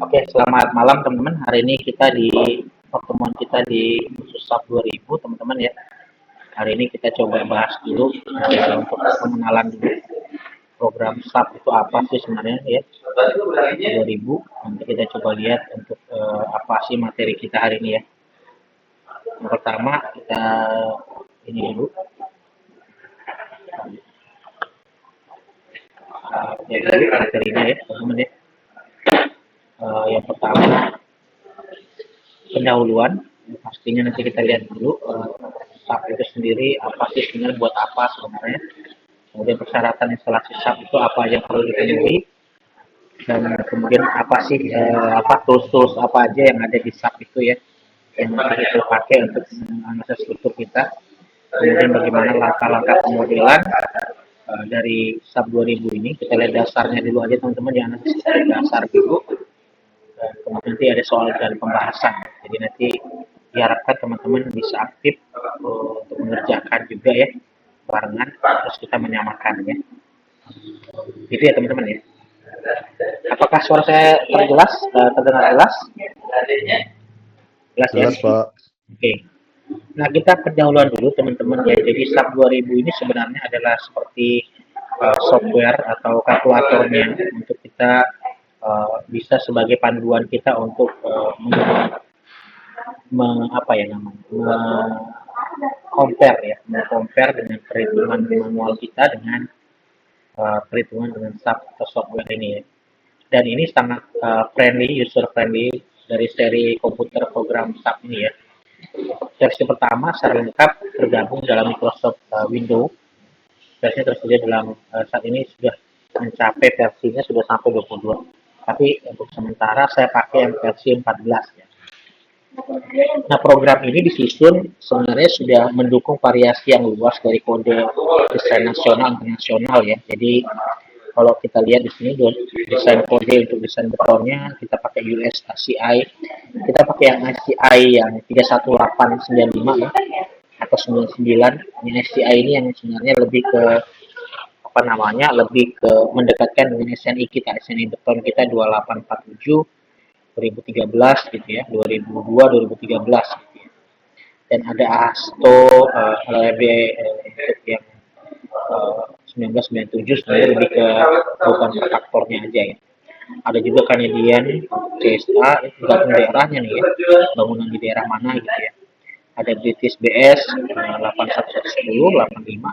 Oke, selamat malam teman-teman. Hari ini kita di pertemuan kita di khusus SAP 2000 teman-teman ya. Hari ini kita coba bahas dulu untuk pengenalan dulu program SAP itu apa sih sebenarnya ya. 2000. Nanti kita coba lihat untuk apa sih materi kita hari ini ya. Yang pertama kita ini dulu. Jadi materinya ya teman-teman ya. Yang pertama pendahuluan, pastinya nanti kita lihat dulu SAP itu sendiri apa sih sebenarnya, buat apa sebenarnya, kemudian persyaratan instalasi SAP itu apa yang perlu dipenuhi, dan kemudian apa sih tools apa aja yang ada di SAP itu ya yang nanti kita pakai untuk menganalisis struktur kita, kemudian bagaimana langkah-langkah pemodelan dari SAP 2000 ini. Kita lihat dasarnya dulu aja teman-teman, yang analisis dasar dulu. Kemudian nanti ada soal dan pembahasan. Jadi nanti diharapkan teman-teman bisa aktif untuk mengerjakan juga ya barengan, terus kita menyamakan ya. Itu ya teman-teman ya. Apakah suara saya terjelas, terdengar jelas? Jelas ya? Jelas, Pak. Oke. Nah, kita pendahuluan dulu teman-teman ya. Jadi SAP 2000 ini sebenarnya adalah seperti software atau kalkulatornya untuk kita bisa sebagai panduan kita untuk compare dengan perhitungan manual kita dengan perhitungan dengan SAP atau software ini ya. Dan ini sangat user friendly dari seri komputer program SAP ini ya. Versi pertama secara lengkap tergabung dalam Microsoft Windows. Versinya tersedia dalam saat ini sudah mencapai versinya sudah sampai 22. Tapi untuk sementara saya pakai yang versi 14 ya. Nah, program ini disusun sebenarnya sudah mendukung variasi yang luas dari kode desain nasional internasional ya. Jadi kalau kita lihat di sini desain kode untuk desain betonnya kita pakai US ACI, kita pakai yang ACI yang 31895 ya atau 99. Ini ACI ini yang sebenarnya lebih ke lebih ke mendekatkan dengan SNI kita, SNI beton kita 2847 2013 gitu ya, 2002 2013 gitu ya. Dan ada ASTO LB untuk yang 1997 sebenarnya lebih ke bukan faktornya aja ya. Ada juga Canadian CSA, itu tergantung daerahnya nih ya, bangunan di daerah mana gitu ya. Ada British BS 8110, 85,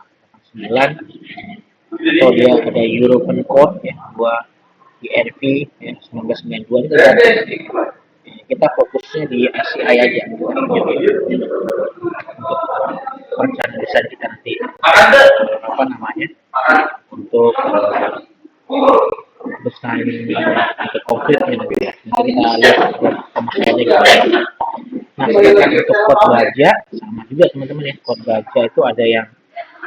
89, atau dia ada European Code ya, 2 INV ya, 1992 itu kan. Kita fokusnya di ACI aja untuk perencanaan desain kita nanti untuk desain atau konkretnya nanti ya. Nanti kita lihat pemakaiannya gitu. Nah, sedangkan untuk kode baja sama juga teman-teman ya. Kode baja itu ada yang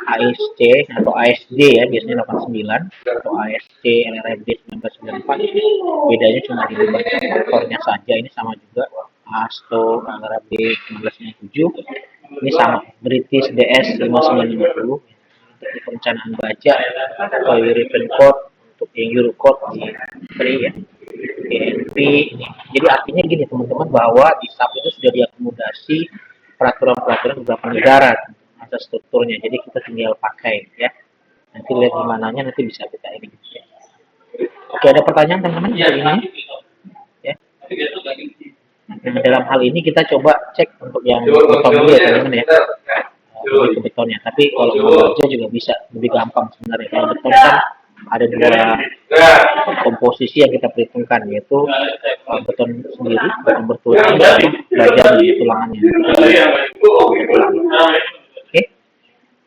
ASC atau ASD ya, biasanya 89, atau ASC LRFD 1994. Bedanya cuma di faktornya saja, ini sama juga. ASTO LRFD 1997 ini sama. British DS 5950 untuk perencanaan baja, atau European Code untuk yang Eurocode di free ya. ENP ini. Jadi artinya gini teman-teman, bahwa di SAP itu sudah diakomodasi peraturan-peraturan beberapa negara ada strukturnya, jadi kita tinggal pakai ya. Nanti lihat di mananya, nanti bisa kita ini ya. Oke, ada pertanyaan teman-teman hari ini ya. Nah, dalam hal ini kita coba cek untuk yang beton dulu ya teman-teman ya, ke betonnya. Tapi kalau mau baja juga bisa, lebih gampang sebenarnya. Kalau beton kan ada dua komposisi yang kita perhitungkan, yaitu beton sendiri, beton bertulang, dan bajanya, tulangannya. Oke.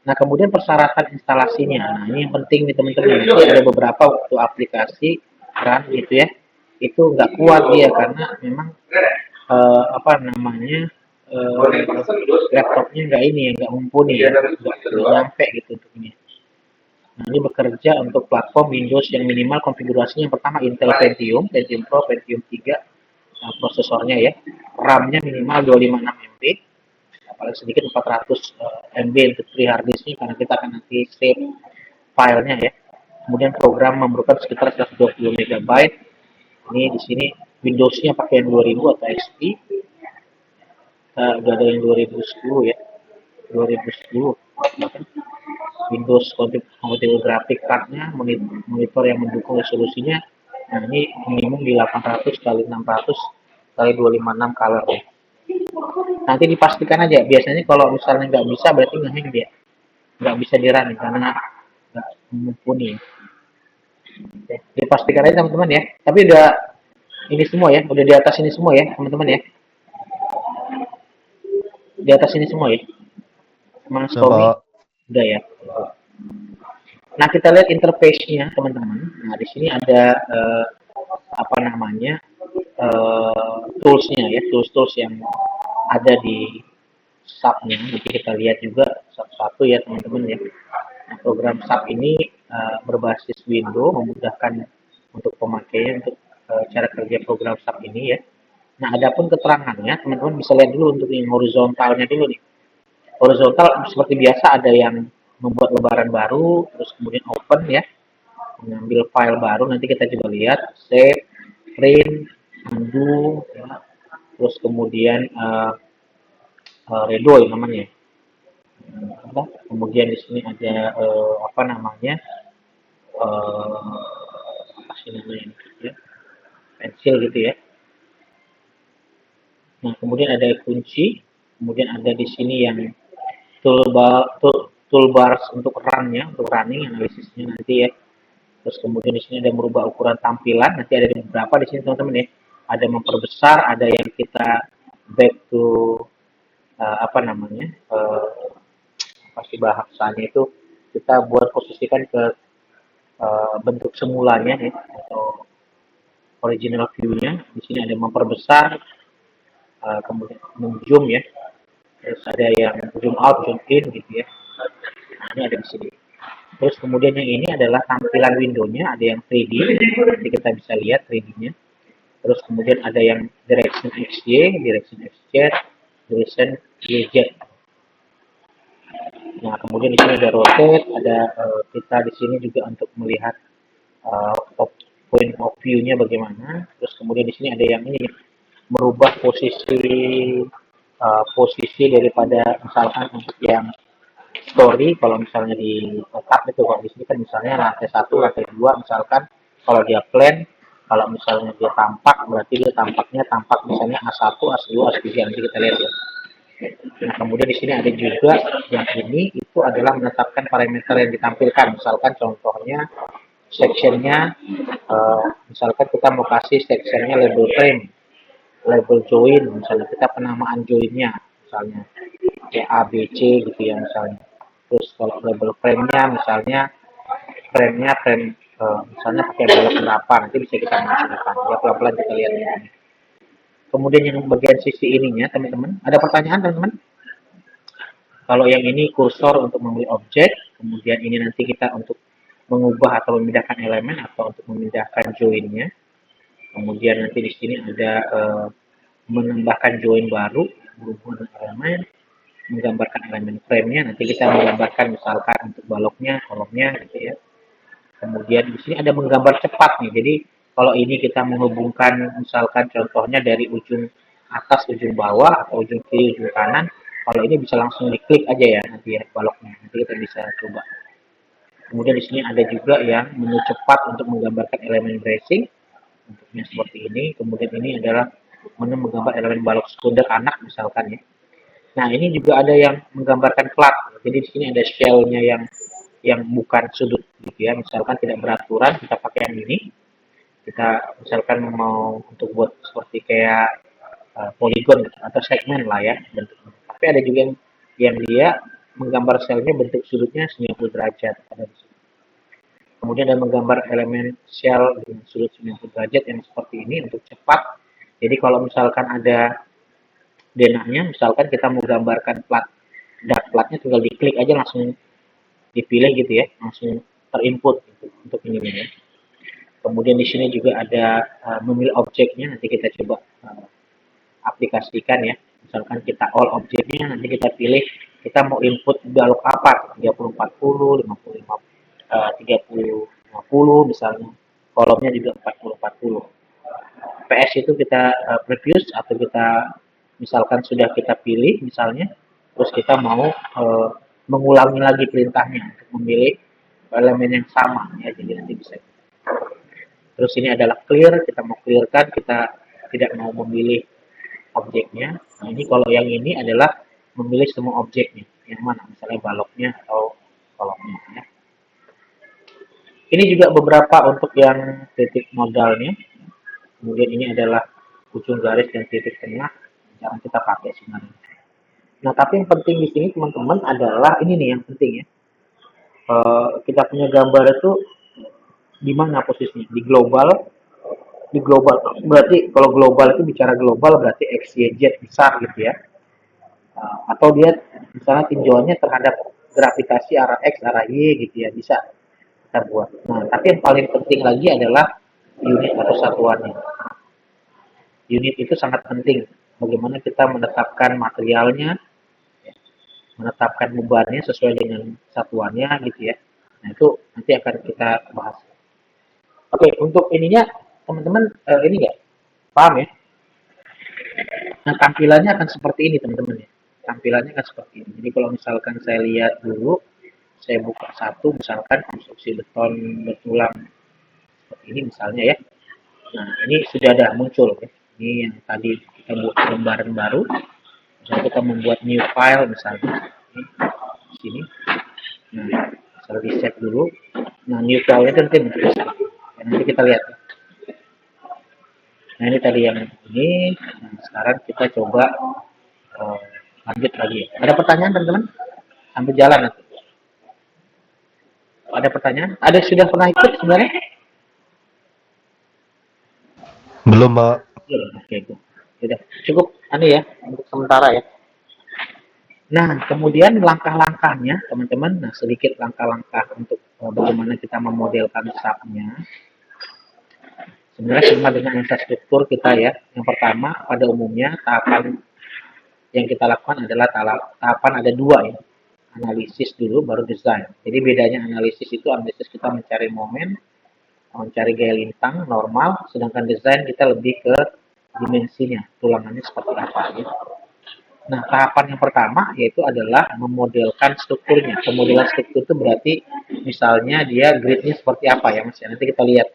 Nah, kemudian persyaratan instalasinya. Nah, ini yang penting nih teman-teman. Itu ada beberapa waktu aplikasi kan gitu ya. Itu nggak kuat dia karena memang laptopnya nggak mumpuni ya, nggak nyampe gitu untuk ini. Nah, ini bekerja untuk platform Windows yang minimal konfigurasinya yang pertama Intel Pentium Pro, Pentium 3 prosesornya ya. RAM-nya minimal 256 MB, paling sedikit 400 MB untuk free hard disk karena kita akan nanti save filenya ya. Kemudian program memerlukan sekitar 120 MB. Ini di sini Windows-nya pakai yang 2000 atau XP. Udah ada yang 2010 ya, 2010 bahkan. Windows compatible graphic card-nya, monitor yang mendukung resolusinya. Nah, ini minimum di 800 kali 600 kali 256 color ya. Nanti dipastikan aja. Biasanya kalau misalnya nggak bisa berarti ngehang dia, nggak bisa dirun karena nggak mumpuni. Oke, dipastikan aja teman-teman ya. Tapi udah ini semua ya, udah di atas ini semua ya teman-teman ya. Di atas ini semua ya. Mas Ya, Tommy Pak. udah ya. Nah, kita lihat interface-nya teman-teman. Nah, di sini ada apa namanya, tools-nya ya, tools-tools yang ada di SAP-nya. Nanti kita lihat juga satu-satu ya teman-teman ya. Nah, program SAP ini berbasis Windows, memudahkan untuk pemakaian untuk cara kerja program SAP ini ya. Nah, adapun keterangannya, teman-teman bisa lihat dulu untuk yang horizontalnya dulu nih. Horizontal seperti biasa ada yang membuat lembaran baru, terus kemudian open ya, mengambil file baru, nanti kita coba lihat, save, print, undo, ya. Terus kemudian redo ya namanya. Kemudian di sini ada apa namanya, apa sih namanya ya, pensil gitu ya. Nah, kemudian ada kunci, kemudian ada di sini yang toolbars untuk run-nya, untuk running analisisnya nanti ya. Terus kemudian di sini ada merubah ukuran tampilan, nanti ada beberapa di sini teman-teman ya. Ada memperbesar, ada yang kita back to apa namanya, pasti bahasanya itu kita buat posisikan ke bentuk semulanya ya, atau original view-nya. Di sini ada memperbesar, kemudian zoom ya, terus ada yang zoom out, zoom in gitu ya. Nah, ini ada di sini. Terus kemudian yang ini adalah tampilan window-nya, ada yang 3D, nanti kita bisa lihat 3D-nya. Terus kemudian ada yang direction XY, direction XZ, direction YZ. Nah, kemudian di sini ada rotate, ada kita di sini juga untuk melihat point of view-nya bagaimana. Terus kemudian di sini ada yang ini merubah posisi daripada misalkan untuk yang story, kalau misalnya di kotak itu, kalau di sini kan misalnya lantai satu, lantai dua, misalkan kalau dia plan, kalau misalnya dia tampak berarti dia tampak misalnya A1, A2, A3, nanti kita lihat ya. Nah, kemudian di sini ada juga yang ini itu adalah menetapkan parameter yang ditampilkan. Misalkan contohnya sectionnya, misalkan kita mau kasih sectionnya label frame, label join, misalnya kita penamaan joinnya, misalnya kayak A, B, C gitu ya misalnya. Terus kalau label frame-nya misalnya frame misalnya pakai balok berapa, nanti bisa kita masukkan. Ya pelan-pelan kita lihat ya. Kemudian yang bagian sisi ininya teman-teman, ada pertanyaan teman-teman? Kalau yang ini kursor untuk memilih objek, kemudian ini nanti kita untuk mengubah atau memindahkan elemen atau untuk memindahkan joinnya. Kemudian nanti di sini ada menambahkan join baru berhubungan dengan elemen, menggambarkan elemen frame-nya. Nanti kita menggambarkan misalkan untuk baloknya, kolomnya gitu ya. Kemudian di sini ada menggambar cepat nih. Jadi kalau ini kita menghubungkan misalkan contohnya dari ujung atas, ujung bawah, atau ujung kiri, ujung kanan, kalau ini bisa langsung diklik aja ya nanti ya baloknya. Nanti kita bisa coba. Kemudian di sini ada juga yang menu cepat untuk menggambarkan elemen bracing. Bentuknya seperti ini. Kemudian ini adalah menu menggambar elemen balok sekunder anak misalkan ya. Nah, ini juga ada yang menggambarkan plat. Jadi di sini ada shell-nya yang bukan sudut gitu ya. Misalkan tidak beraturan, kita pakai yang ini. Kita misalkan mau untuk buat seperti kayak polygon atau segmen lah ya bentuknya. Tapi ada juga yang dia menggambar selnya bentuk sudutnya 90 derajat ada di sini. Kemudian ada menggambar elemen shell dengan sudut 90 derajat yang seperti ini untuk cepat. Jadi kalau misalkan ada denahnya, misalkan kita mau gambarkan plat, dark platnya tinggal diklik aja langsung dipilih gitu ya, langsung terinput gitu, untuk ini ya. Kemudian di sini juga ada memilih objeknya, nanti kita coba aplikasikan ya. Misalkan kita all objeknya, nanti kita pilih kita mau input balok apa, 3040, 50, 3050 misalnya. Kolomnya juga 4040. PS itu kita previous atau kita misalkan sudah kita pilih misalnya, terus kita mau mengulangi lagi perintahnya untuk memilih elemen yang sama ya, jadi nanti bisa. Terus ini adalah clear, kita mau clearkan, kita tidak mau memilih objeknya. Nah ini kalau yang ini adalah memilih semua objeknya, yang mana misalnya baloknya atau kolomnya ya. Ini juga beberapa untuk yang titik modalnya. Kemudian ini adalah ujung garis dan titik tengah yang kita pakai sebenarnya. Nah, tapi yang penting di sini teman-teman adalah ini nih yang penting ya. Kita punya gambar itu di mana posisinya? Di global. Berarti kalau global itu bicara global berarti X, Y, Z besar gitu ya. Atau dia misalnya tinjauannya terhadap gravitasi arah X, arah Y gitu ya, bisa kita buat. Nah, tapi yang paling penting lagi adalah unit atau satuannya. Unit itu sangat penting. Bagaimana kita menetapkan materialnya, menetapkan bebannya sesuai dengan satuannya gitu ya. Nah itu nanti akan kita bahas. Oke, untuk ininya teman-teman ini nggak paham ya? Nah tampilannya akan seperti ini teman-teman ya. Tampilannya akan seperti ini. Jadi kalau misalkan saya lihat dulu, saya buka satu misalkan konstruksi beton bertulang seperti ini misalnya ya. Nah ini sudah ada muncul ya. Ini yang tadi kita buat lembaran baru. Misalnya kita membuat new file misalnya. Ini, di sini. Nah, saya reset dulu. Nah, new file-nya nanti muncul. Ya, nanti kita lihat. Nah, ini tadi yang ini. Nah, sekarang kita coba uh, lanjut lagi. Ada pertanyaan, teman-teman? Sambil jalan nanti. Ada pertanyaan? Ada sudah pernah ikut sebenarnya? Belum, Pak. Belum. Oke, itu. Sudah cukup anu ya untuk sementara ya. Nah, kemudian langkah-langkahnya, teman-teman. Nah, sedikit langkah-langkah untuk bagaimana kita memodelkan SAP-nya. Sebenarnya sama dengan infrastruktur kita ya. Yang pertama, pada umumnya tahapan yang kita lakukan adalah tahapan ada dua ya. Analisis dulu, baru desain. Jadi bedanya analisis itu, analisis kita mencari momen, mencari gaya lintang, normal, sedangkan desain kita lebih ke dimensinya, tulangannya seperti apa ya. Nah, tahapan yang pertama yaitu adalah memodelkan strukturnya. Pemodelan struktur itu berarti misalnya dia gridnya seperti apa ya mas. Nanti kita lihat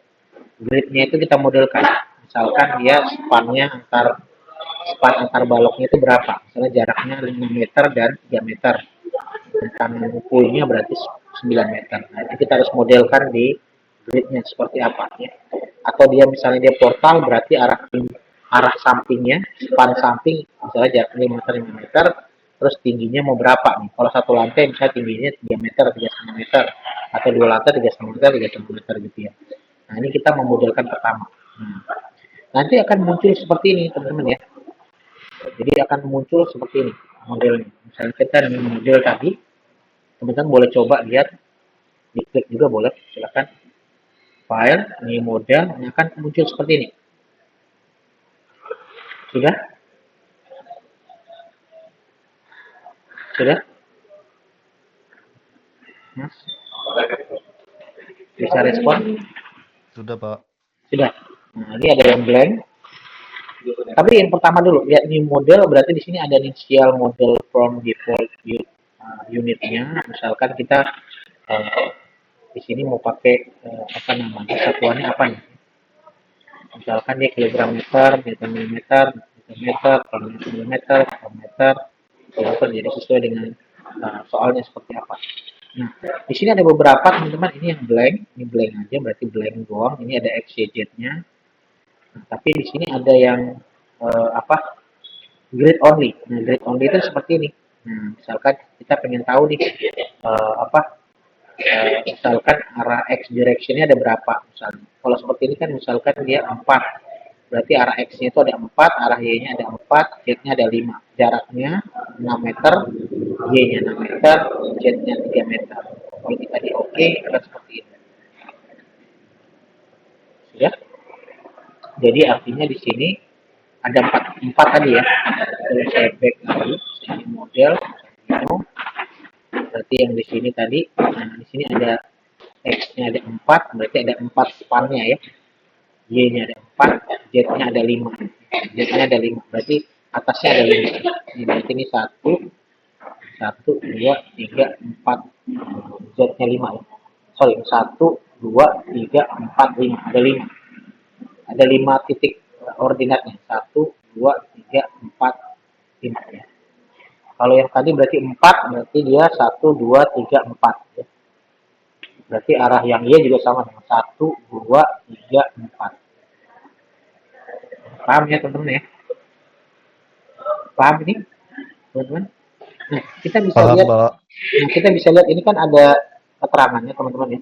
gridnya itu kita modelkan. Misalkan dia span antar baloknya itu berapa. Misalnya jaraknya 5 meter dan 3 meter. Dan ngumpulnya berarti 9 meter. Nah, itu kita harus modelkan di gridnya seperti apa ya. Atau dia misalnya dia portal berarti arah sampingnya, span samping misalnya jarak 5 meter 5 meter, terus tingginya mau berapa nih? Kalau satu lantai misalnya tingginya 3 meter 3,5 meter, atau dua lantai 3,5 meter 3,5 meter gitu ya. Nah ini kita memodelkan pertama. Nanti akan muncul seperti ini teman-teman ya. Jadi akan muncul seperti ini modelnya. Misalnya kita dengan model tadi, teman-teman boleh coba lihat, diklik juga boleh, silakan. File, ini model, ini akan muncul seperti ini. Sudah? Sudah? Mas? Bisa respon? Sudah, Pak. Sudah. Nah, ini ada yang blank. Tapi yang pertama dulu, lihat new model, berarti di sini ada initial model from default unitnya. Misalkan kita di sini mau pakai apa namanya, satuannya apa nih? Misalkan dia kilogram meter, meter milimeter, meter, kilometer, meter, kilometer, jadi sesuai dengan soalnya seperti apa. Nah, di sini ada beberapa teman-teman, ini yang blank, ini blank aja, berarti blank doang. Ini ada XYZ-nya. Nah, tapi di sini ada yang apa? Grid only. Nah, grid only itu seperti ini. Nah, misalkan kita pengen tahu nih apa? Misalkan arah X directionnya ada berapa misalnya. Kalau seperti ini kan misalkan dia 4. Berarti arah X-nya itu ada 4, arah Y-nya ada 4, Z-nya ada 5. Jaraknya 6 meter, Y-nya 6 meter, Z-nya 3 meter. Kalau kita di OK, akan seperti ini. Ya. Jadi artinya di sini ada 4 tadi ya. Kalau saya back lagi, saya model, berarti yang di sini tadi, nah di sini ada X-nya ada 4, berarti ada 4 span-nya ya. Y-nya ada 4, Z-nya ada 5. Z-nya ada 5, berarti atasnya ada 5. Ini berarti ini 1, 1, 2, 3, 4. Z-nya 5 ya. Sorry, 1, 2, 3, 4, 5. Ada 5. Ada 5 titik ordinatnya. 1, 2, 3, 4, 5 ya. Kalau yang tadi berarti 4, berarti dia 1, 2, 3, 4 ya. Berarti arah yang Y juga sama dengan 1, 2, 3, 4. Paham ya teman-teman ya? Paham ini teman-teman? Nah, kita bisa Paham, lihat, Pak. ini kan ada keterangannya teman-teman ya.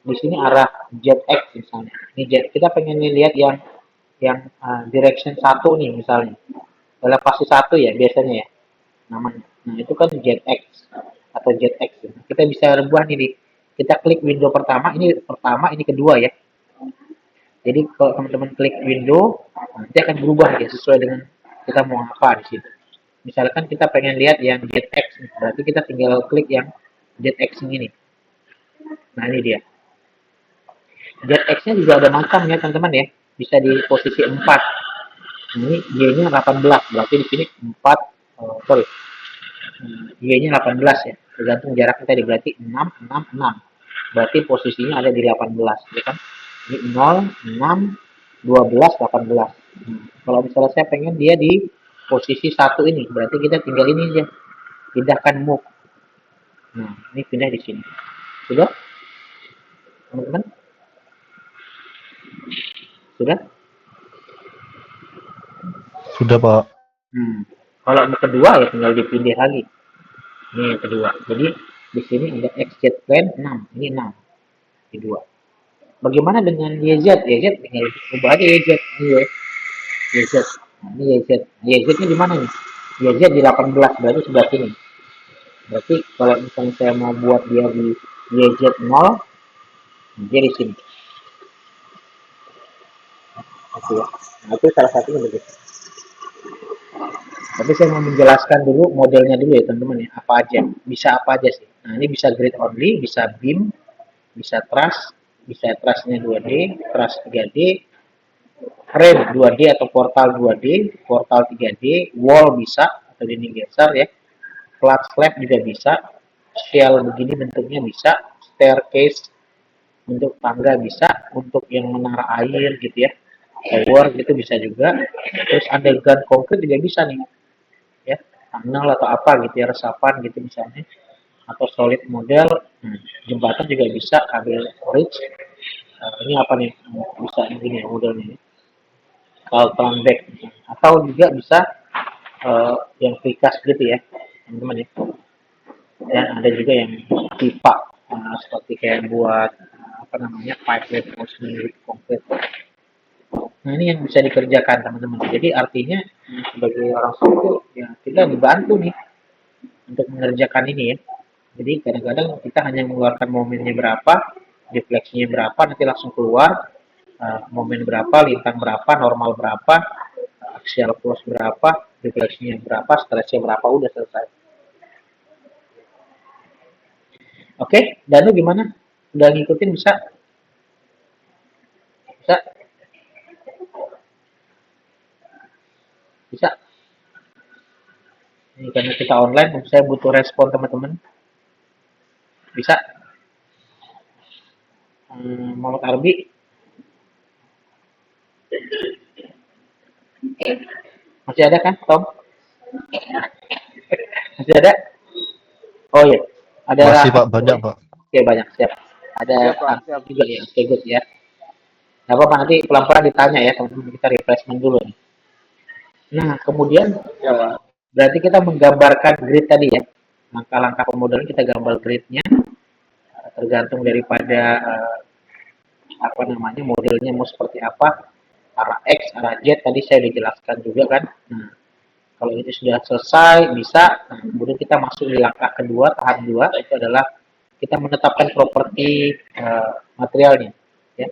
Di sini arah ZX misalnya. Ini Z, kita pengen lihat yang direction 1 nih misalnya. Elevasi 1 ya biasanya ya namanya. Nah, itu kan ZX atau ZX. Kita bisa rubah nih. Kita klik window pertama, ini kedua ya. Jadi kalau teman-teman klik window, nanti akan berubah ya sesuai dengan kita mau apa di situ. Misalkan kita pengen lihat yang ZX, berarti kita tinggal klik yang ZX ini. Nah, ini dia. ZX-nya juga ada macam ya teman-teman ya. Bisa di posisi 4. Ini Y-nya 18, berarti di sini 4, sorry, Y-nya 18 ya. Tergantung jaraknya tadi, berarti 6, 6, 6. Berarti posisinya ada di 18, ya kan? Ini 0, 6, 12, 18. Kalau misalnya saya pengen dia di posisi 1 ini, berarti kita tinggal ini aja. Pindahkan move. Nah, ini pindah di sini. Sudah? Teman-teman? Sudah? Sudah, Pak. Kalau yang kedua ya tinggal dipindah lagi. Ini yang kedua. Jadi di sini ada XZ plan 6. Ini 6. Di 2. Bagaimana dengan YZ? YZ tinggal ubah aja YZ. Ini ya. YZ. Nah, ini YZ. YZ-nya di mana nih? YZ di 18, berarti sebelah sini. Berarti kalau misalnya saya mau buat dia di YZ 0, dia di sini. Gitu ya. Nah, itu salah satunya begitu. Tapi saya mau menjelaskan dulu modelnya dulu ya teman-teman ya. Apa aja? Bisa apa aja sih? Nah, ini bisa grid only, bisa beam, bisa trusnya 2D, truss 3D, frame 2D atau portal 2D, portal 3D, wall bisa atau dinding geser ya, flat slab juga bisa, shell begini bentuknya bisa, staircase bentuk tangga bisa, untuk yang menara air gitu ya, tower gitu bisa juga, terus underground concrete juga bisa nih ya, tunnel atau apa gitu ya, resapan gitu misalnya, atau solid model, jembatan juga bisa, kabel storage. Ini apa nih, bisa ini ya modelnya, turn back atau juga bisa yang precast gitu ya teman-teman ya. Dan ada juga yang pipa, seperti kayak buat apa namanya pipe reinforcement konkret. Nah, ini yang bisa dikerjakan teman-teman. Jadi artinya sebagai orang sipil ya kita dibantu nih untuk mengerjakan ini ya. Jadi kadang-kadang kita hanya mengeluarkan momennya berapa, defleksinya berapa, nanti langsung keluar momen berapa, lintang berapa, normal berapa, axial force berapa, defleksinya berapa, stretchnya berapa, udah selesai. Oke, Danu gimana? Udah ngikutin bisa? Bisa? Bisa? Ini karena kita online, saya butuh respon teman-teman. Bisa? Muhammad Arbi? Masih ada kan, Tom? Masih ada? Oh iya, ada Masih, Rahmat Pak. Banyak, Pak. Oke, banyak, siap. Ada Rahmat juga ya, oke good ya. Gak apa-apa, nanti pelan-pelan ditanya ya, teman-teman, kita refreshment dulu nih. Nah, kemudian berarti kita menggambarkan grid tadi ya. Langkah-langkah pemodelan kita gambar gridnya, tergantung daripada apa namanya modelnya mau seperti apa, arah X, arah Z tadi saya udah jelaskan juga kan. Nah, kalau itu sudah selesai bisa, nah, kemudian kita masuk di langkah kedua, tahap 2 itu adalah kita menetapkan properti materialnya. Ya.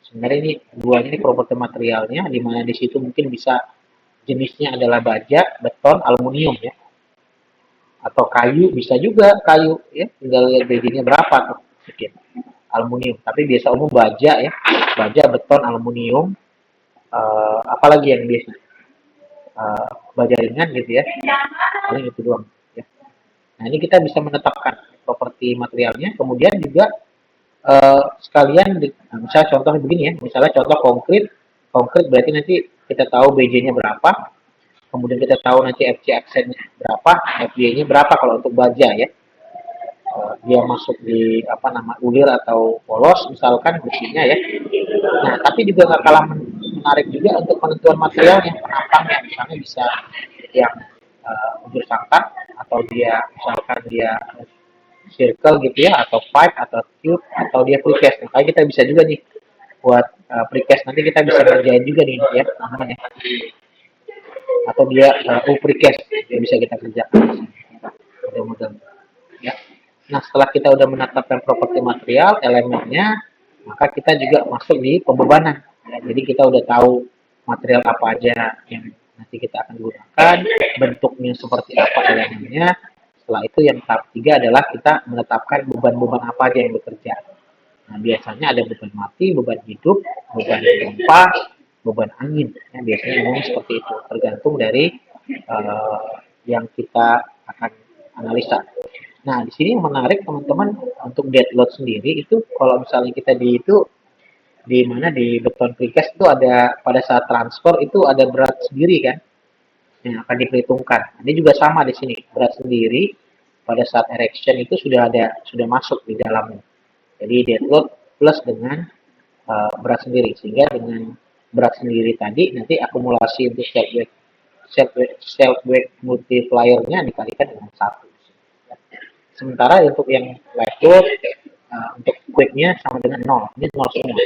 Sebenarnya ini dua ini properti materialnya, di mana di situ mungkin bisa jenisnya adalah baja, beton, aluminium ya, atau kayu bisa juga kayu ya, tinggal lihat BD-nya berapa tuh, sedikit. aluminium. Tapi biasa umum baja ya, baja, beton, aluminium, apalagi yang biasa baja ringan gitu ya, paling itu doang ya. Nah ini kita bisa menetapkan properti materialnya, kemudian juga sekalian nah, misalnya contoh begini ya, misalnya contoh konkret, konkret berarti nanti kita tahu BJ-nya berapa, kemudian kita tahu nanti FC aksennya berapa, FY-nya berapa kalau untuk baja ya. Dia masuk di apa nama ulir atau polos misalkan besinya ya. Nah tapi juga nggak kalah menarik juga untuk penentuan materialnya, penampangnya misalnya bisa yang ujur sangkat atau dia misalkan dia circle gitu ya, atau pipe atau tube atau dia precast. Nah, kita bisa juga nih buat precast, nanti kita bisa kerjain juga nih ya namanya, atau dia precast yang bisa kita kerjakan model-model ya. Nah setelah kita udah menetapkan properti material elemennya, maka kita juga masuk di pembebanan ya. Jadi kita udah tahu material apa aja yang nanti kita akan gunakan, bentuknya seperti apa elemennya. Setelah itu yang tahap 3 adalah kita menetapkan beban-beban apa aja yang bekerja. Nah biasanya ada beban mati, beban hidup, beban gempa, beban angin. Ya, biasanya umumnya seperti itu, tergantung dari yang kita akan analisa. Nah, di sini yang menarik teman-teman untuk dead load sendiri itu kalau misalnya kita di itu di mana di beton precast itu ada pada saat transfer itu ada berat sendiri kan yang akan diperhitungkan. Ini juga sama di sini, berat sendiri pada saat erection itu sudah masuk di dalamnya. Jadi dead load plus dengan berat sendiri, sehingga dengan berat sendiri tadi nanti akumulasi untuk self weight multiplier-nya dikalikan dengan 1. Sementara untuk yang live load untuk quick-nya sama dengan 0. Ini 0 semua.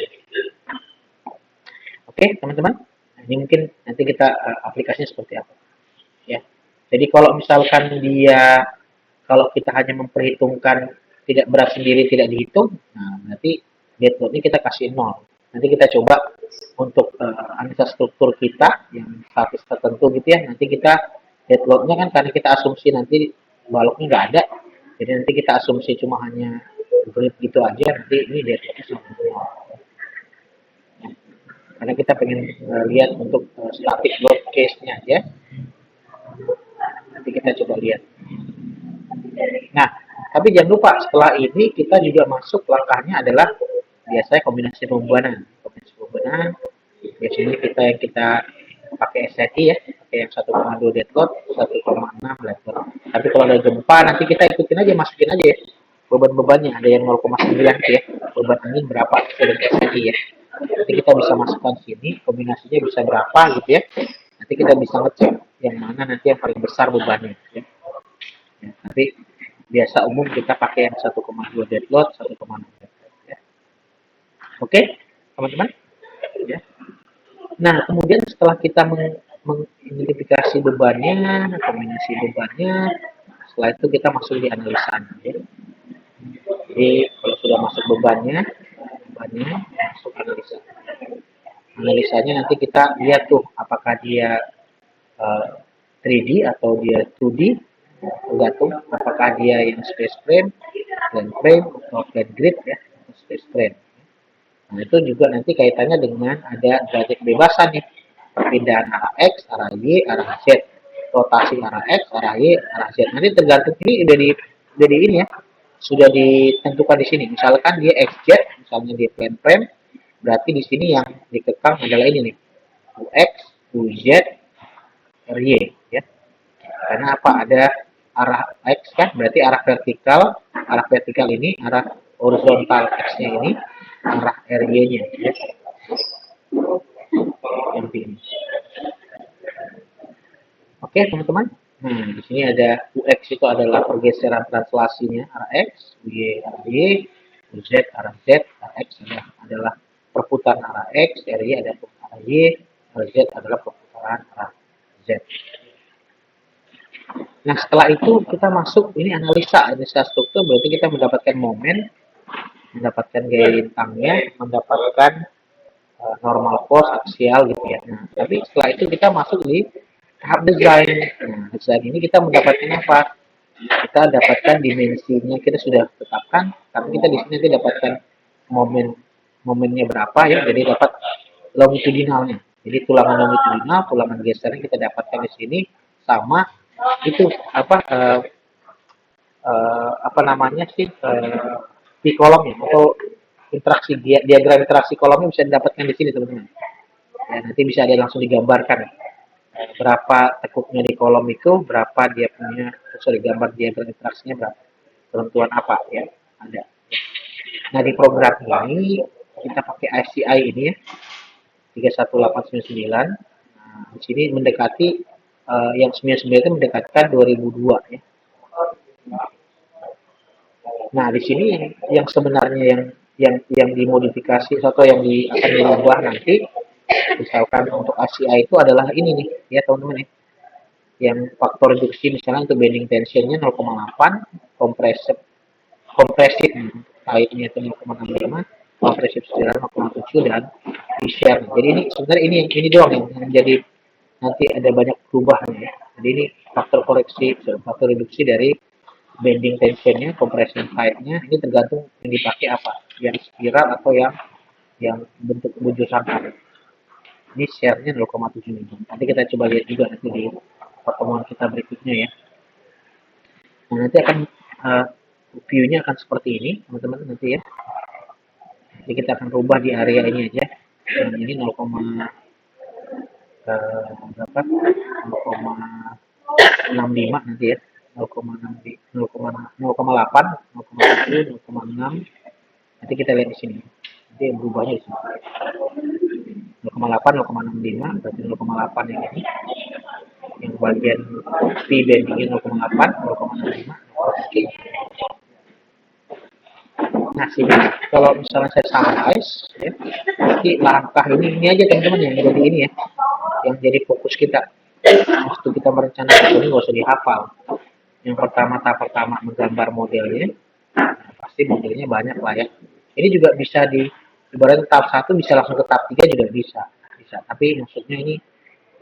Oke, teman-teman. Ini mungkin nanti kita aplikasinya seperti apa. Ya. Jadi kalau misalkan kalau kita hanya memperhitungkan tidak berat sendiri tidak dihitung, nah nanti dead load-nya kita kasih 0. Nanti kita coba untuk analisa struktur kita yang status tertentu gitu ya. Nanti kita dead load-nya kan karena kita asumsi nanti baloknya nggak ada. Jadi nanti kita asumsi cuma hanya grip gitu aja, nanti ini dead load-nya sama 0. Karena kita pengen lihat untuk static load case-nya ya. Nanti kita coba lihat. Nah, tapi jangan lupa setelah ini kita juga masuk langkahnya adalah biasanya kombinasi pembebanan. Kombinasi pembebanan biasanya kita pakai SRI ya, pakai yang 1,2 dead load, 1,6 dead load. Tapi kalau ada gempa nanti kita ikutin aja, masukin aja ya beban-bebannya, ada yang 0,9 ya, beban angin berapa sudah SRI ya. Nanti kita bisa masukkan sini, kombinasinya bisa berapa gitu ya. Nanti kita bisa ngecek yang mana nanti yang paling besar bebannya ya. Ya, nanti biasa umum kita pakai yang 1,2 dead load, 1,6 dead load ya. Oke, teman-teman? Ya. Nah, kemudian setelah kita mengidentifikasi bebannya, kombinasi bebannya, setelah itu kita masuk di analisanya ya. Jadi kalau sudah masuk bebannya masuk analisa. Analisanya nanti kita lihat tuh apakah dia 3D atau dia 2D, tergantung apakah dia yang space frame, plane frame atau plane grid ya, space frame. Nah itu juga nanti kaitannya dengan ada derajat kebebasan nih, perpindahan arah X, arah Y, arah Z, rotasi arah X, arah Y, arah Z. Nanti tergantung ini udah di ini ya, sudah ditentukan di sini. Misalkan dia XZ, misalnya dia plane frame, berarti di sini yang dikekang adalah ini nih, UX, UZ, RY ya. Karena apa? Ada arah X kan, berarti arah vertikal ini, arah horizontal X-nya ini, arah RY-nya ya. Ini. Oke, teman-teman. Nah, di sini ada UX itu adalah pergeseran translasinya arah X, Y arah Y, Z arah Z, arah X adalah perputaran arah X, RY adalah perputaran arah Y, Z adalah perputaran arah Z. Nah, setelah itu kita masuk ini analisa struktur, berarti kita mendapatkan momen, mendapatkan gaya lintangnya, mendapatkan normal force aksial gitu ya. Nah, tapi setelah itu kita masuk di tahap desain. Nah, desain ini kita mendapatkan apa? Kita dapatkan dimensinya kita sudah tetapkan, tapi kita di sini nanti dapatkan momennya berapa ya, jadi dapat longitudinalnya. Jadi tulangan longitudinal, tulangan gesernya kita dapatkan di sini, sama itu apa namanya sih, di kolomnya atau interaksi diagram interaksi kolomnya bisa didapatkan di sini teman-teman. Ya, nanti bisa ada langsung digambarkan berapa tekuknya di kolom itu, berapa dia punya, gambar diagram interaksinya berapa, tentuan apa ya ada. Nah di program ini kita pakai ICI ini ya, 31899. Nah, di sini mendekati yang 99 itu mendekatkan 2002 ya. Nah, di sini yang sebenarnya yang dimodifikasi atau yang akan dirubah nanti, misalkan untuk ACI itu adalah ini nih, ya teman-teman ya. Yang faktor reduksi misalnya untuk bending tensionnya 0,8, kompresif kaitnya itu 0,65, kompresif sejalan 0,7 dan di share. Jadi ini sebenarnya ini doang yang menjadi nanti ada banyak perubahan ya. Jadi ini faktor koreksi, faktor reduksi dari bending tensionnya, compression height-nya, ini tergantung yang dipakai apa, yang spiral atau yang bentuk bujur sangkar. Ini share-nya 0,7 nih. Nanti kita coba lihat juga nanti di pertemuan kita berikutnya ya. Nah, nanti akan view-nya akan seperti ini, teman-teman nanti ya. Jadi kita akan rubah di area ini aja. Nah, ini 0, berapa? 0,65 nanti ya. 0,8, 0,7, 0,6. Nanti kita lihat di sini. Nanti yang berubahnya di sini. 0,8, 0,65, berarti 0,8 yang ini. Yang bagian P bandingnya 0,8, 0,65. Nah, sini kalau misalnya saya summarize ya, nanti langkah ini aja teman-teman yang jadi ini ya, yang jadi fokus kita. Waktu kita merencanakan ini nggak usah dihafal. Yang pertama, tahap pertama menggambar modelnya. Nah, pasti modelnya banyak lah ya. Ini juga bisa ibaratnya tahap 1 bisa langsung ke tahap 3 juga bisa. Tapi maksudnya ini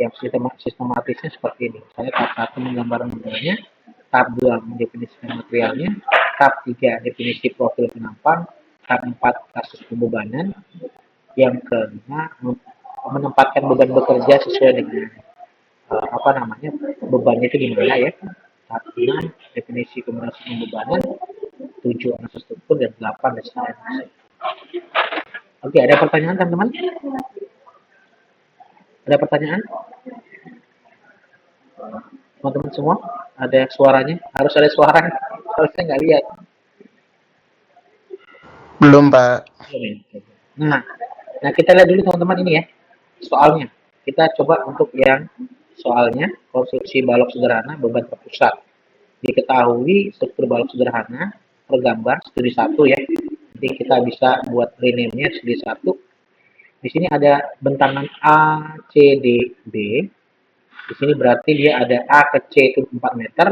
yang sistematisnya seperti ini. Misalnya tahap 1 menggambar modelnya, tahap 2 mendefinisikan materialnya, tahap 3 definisi profil penampang, tahap 4 kasus pembebanan, yang kelima menempatkan beban bekerja sesuai dengan bebannya itu gimana ya. Tahap 6 definisi kombinasi pembebanan, 7 analisis struktur, dan 8 desain. Oke, ada pertanyaan teman-teman? Ada pertanyaan? Teman-teman semua? Ada suaranya? Harus ada suara. Harusnya nggak lihat. Belum, Pak. Nah, kita lihat dulu teman-teman ini ya. Soalnya. Kita coba untuk yang soalnya, konstruksi balok sederhana beban terpusat. Diketahui struktur balok sederhana tergambar studi 1 ya. Nanti kita bisa buat rename-nya studi 1. Di sini ada bentangan A, C, D, B. Di sini berarti dia ada A ke C itu 4 meter,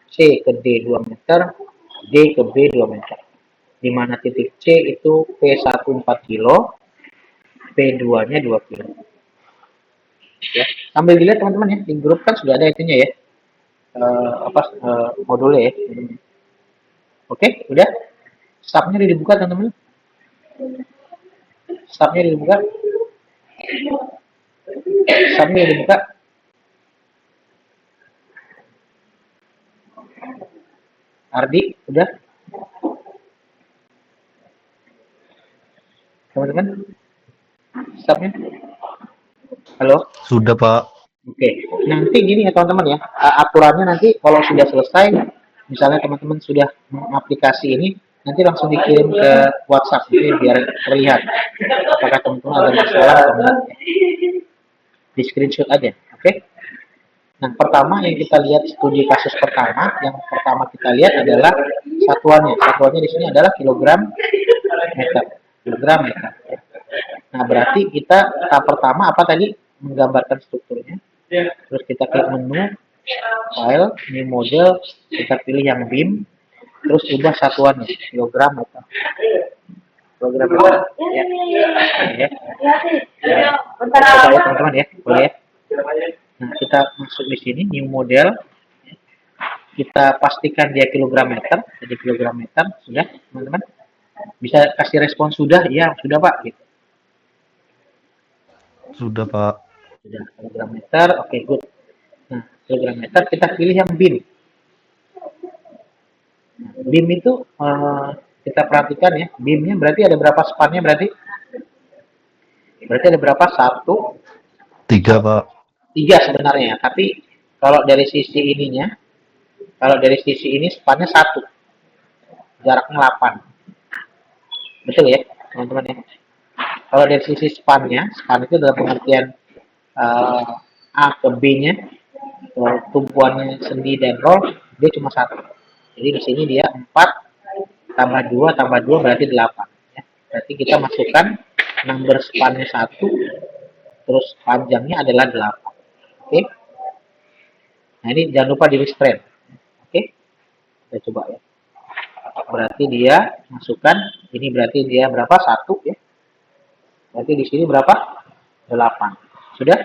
C ke D 2 meter, D ke B 2 meter. Di mana titik C itu P1 4 kilo, P2-nya 2 kilo. Ya, sambil dilihat teman-teman ya, di grup kan sudah ada itunya ya. Modulnya ya. Oke, udah. Stopnya dibuka teman-teman. Stopnya dibuka. Stopnya dibuka. Ardi, udah. Teman-teman. Stopnya. Halo. Sudah, Pak. Oke, nanti gini ya teman-teman ya, aturannya nanti kalau sudah selesai, misalnya teman-teman sudah mengaplikasi ini, nanti langsung dikirim ke WhatsApp, jadi biar terlihat apakah teman-teman ada masalah atau enggak. Di screenshot aja, oke? Nah, pertama yang kita lihat studi kasus pertama, yang pertama kita lihat adalah satuannya. Satuannya di sini adalah kilogram meter. Nah, berarti kita tahap pertama apa tadi? Menggambarkan strukturnya. Terus kita klik menu, file, new model, kita pilih yang BIM, terus ubah satuannya, kilogram meter. Kilogram meter, ya. Coba ya teman-teman ya, boleh ya. Nah, kita masuk di sini, new model, kita pastikan dia kilogram meter, jadi kilogram meter, sudah teman-teman. Bisa kasih respon sudah, ya sudah Pak. Gitu. Sudah, Pak. Sudah kilogram meter, oke good. Nah kilogram meter kita pilih yang BIM. Nah, BIM itu kita perhatikan ya, BIM-nya berarti ada berapa spannya berarti? Berarti ada berapa? Satu, 3, Pak. tiga sebenarnya. Tapi kalau dari sisi ininya, kalau dari sisi ini spannya satu, jaraknya 8. Betul ya, teman-teman ya. Kalau dari sisi spannya, span itu dalam pengertian uh, A ke B-nya, tumpuannya sendi dan roll, dia cuma satu. Jadi di sini dia 4 tambah 2 berarti 8. Ya. Berarti kita masukkan number spannya satu, terus panjangnya adalah 8. Oke. Nah ini jangan lupa di restrain. Oke. Kita coba ya. Berarti dia masukkan, ini berarti dia berapa? Satu ya. Berarti di sini berapa? 8. Sudah?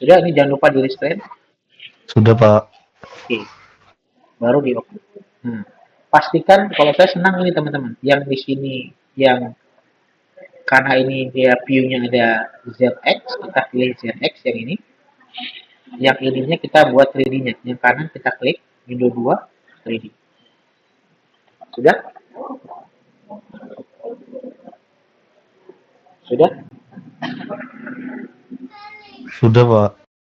Sudah, ini jangan lupa di restrain. Sudah, Pak. Oke. Baru di oke. Nah, pastikan kalau saya senang ini teman-teman. Yang di sini yang karena ini dia view-nya ada ZX, kita pilih ZX yang ini. Yang ininya kita buat 3D-nya. Yang kanan kita klik window 2 3D. Sudah? Sudah? Sudah, Pak.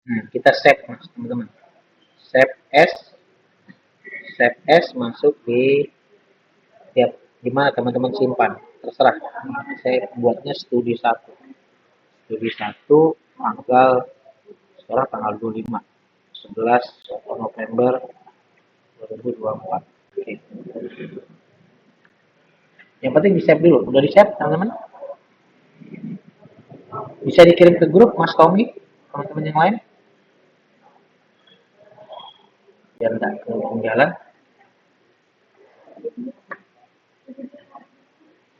Nah, kita save mas teman-teman. Save as, save as masuk di tiap gimana teman-teman simpan. Terserah. Saya buatnya studi 1. Studi 1 tanggal sekarang tanggal 25 11 November 2024. Oke. Yang penting di save dulu. Udah di save teman-teman? Bisa dikirim ke grup Mas Tommy, teman-teman yang lain. Biar nggak ketinggalan.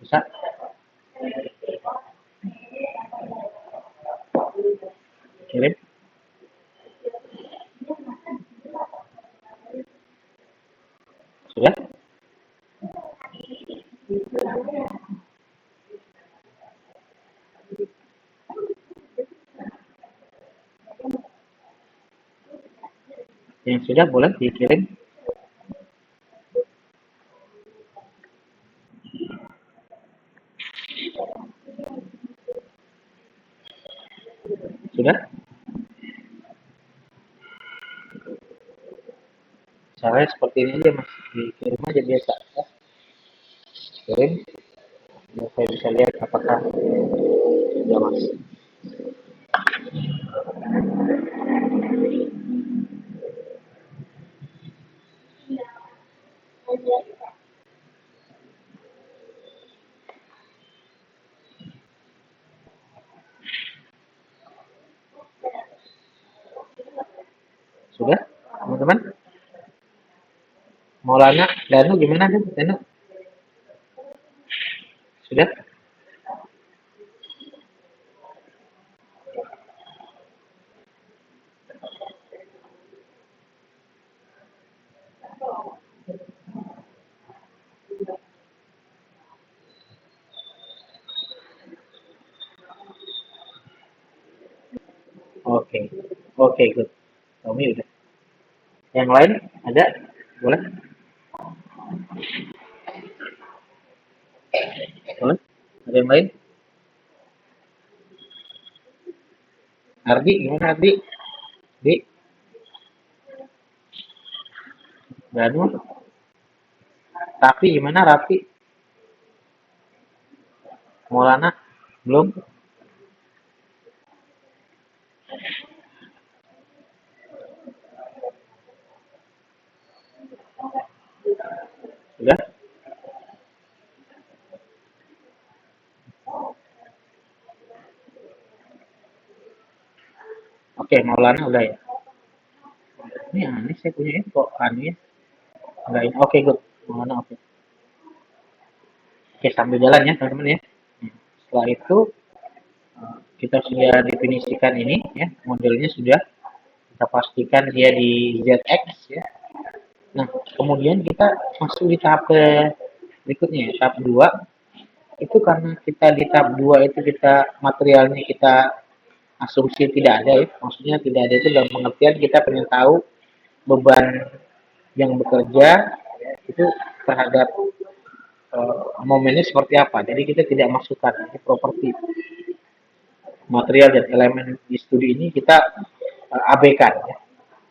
Bisa. Kirim. Sudah? Yang sudah boleh dikirim. Sudah? Caranya seperti ini aja mas. Dikirim aja biasa. Ya. Kirim. Biar saya bisa lihat apakah sudah mas. Sudah? Teman-teman? Maulana, Danu gimana tuh? Danu? Sudah? Oke. Oke, good. Tommy udah. Yang lain ada? Boleh? Boleh? Ada yang lain? Ardi, gimana Ardi? Di, Danu, Rafi gimana Rafi? Maulana? Belum? Sudah? Oke, Maulana udah ya. Ini aneh saya punya info aneh. Enggak ini. Oke, good. Maulana oke. Oke, sambil jalan ya teman-teman ya. Setelah itu kita sudah definisikan ini ya, modelnya sudah kita pastikan dia di ZX ya. Nah, Kemudian kita masuk di tahap berikutnya ya, tahap 2. Itu karena kita di tahap 2 itu kita materialnya kita asumsi tidak ada ya. Maksudnya tidak ada itu dalam pengertian kita pengen tahu beban yang bekerja itu terhadap momennya seperti apa. Jadi kita tidak masukkan ini properti material dan elemen di studi ini kita abaikan ya.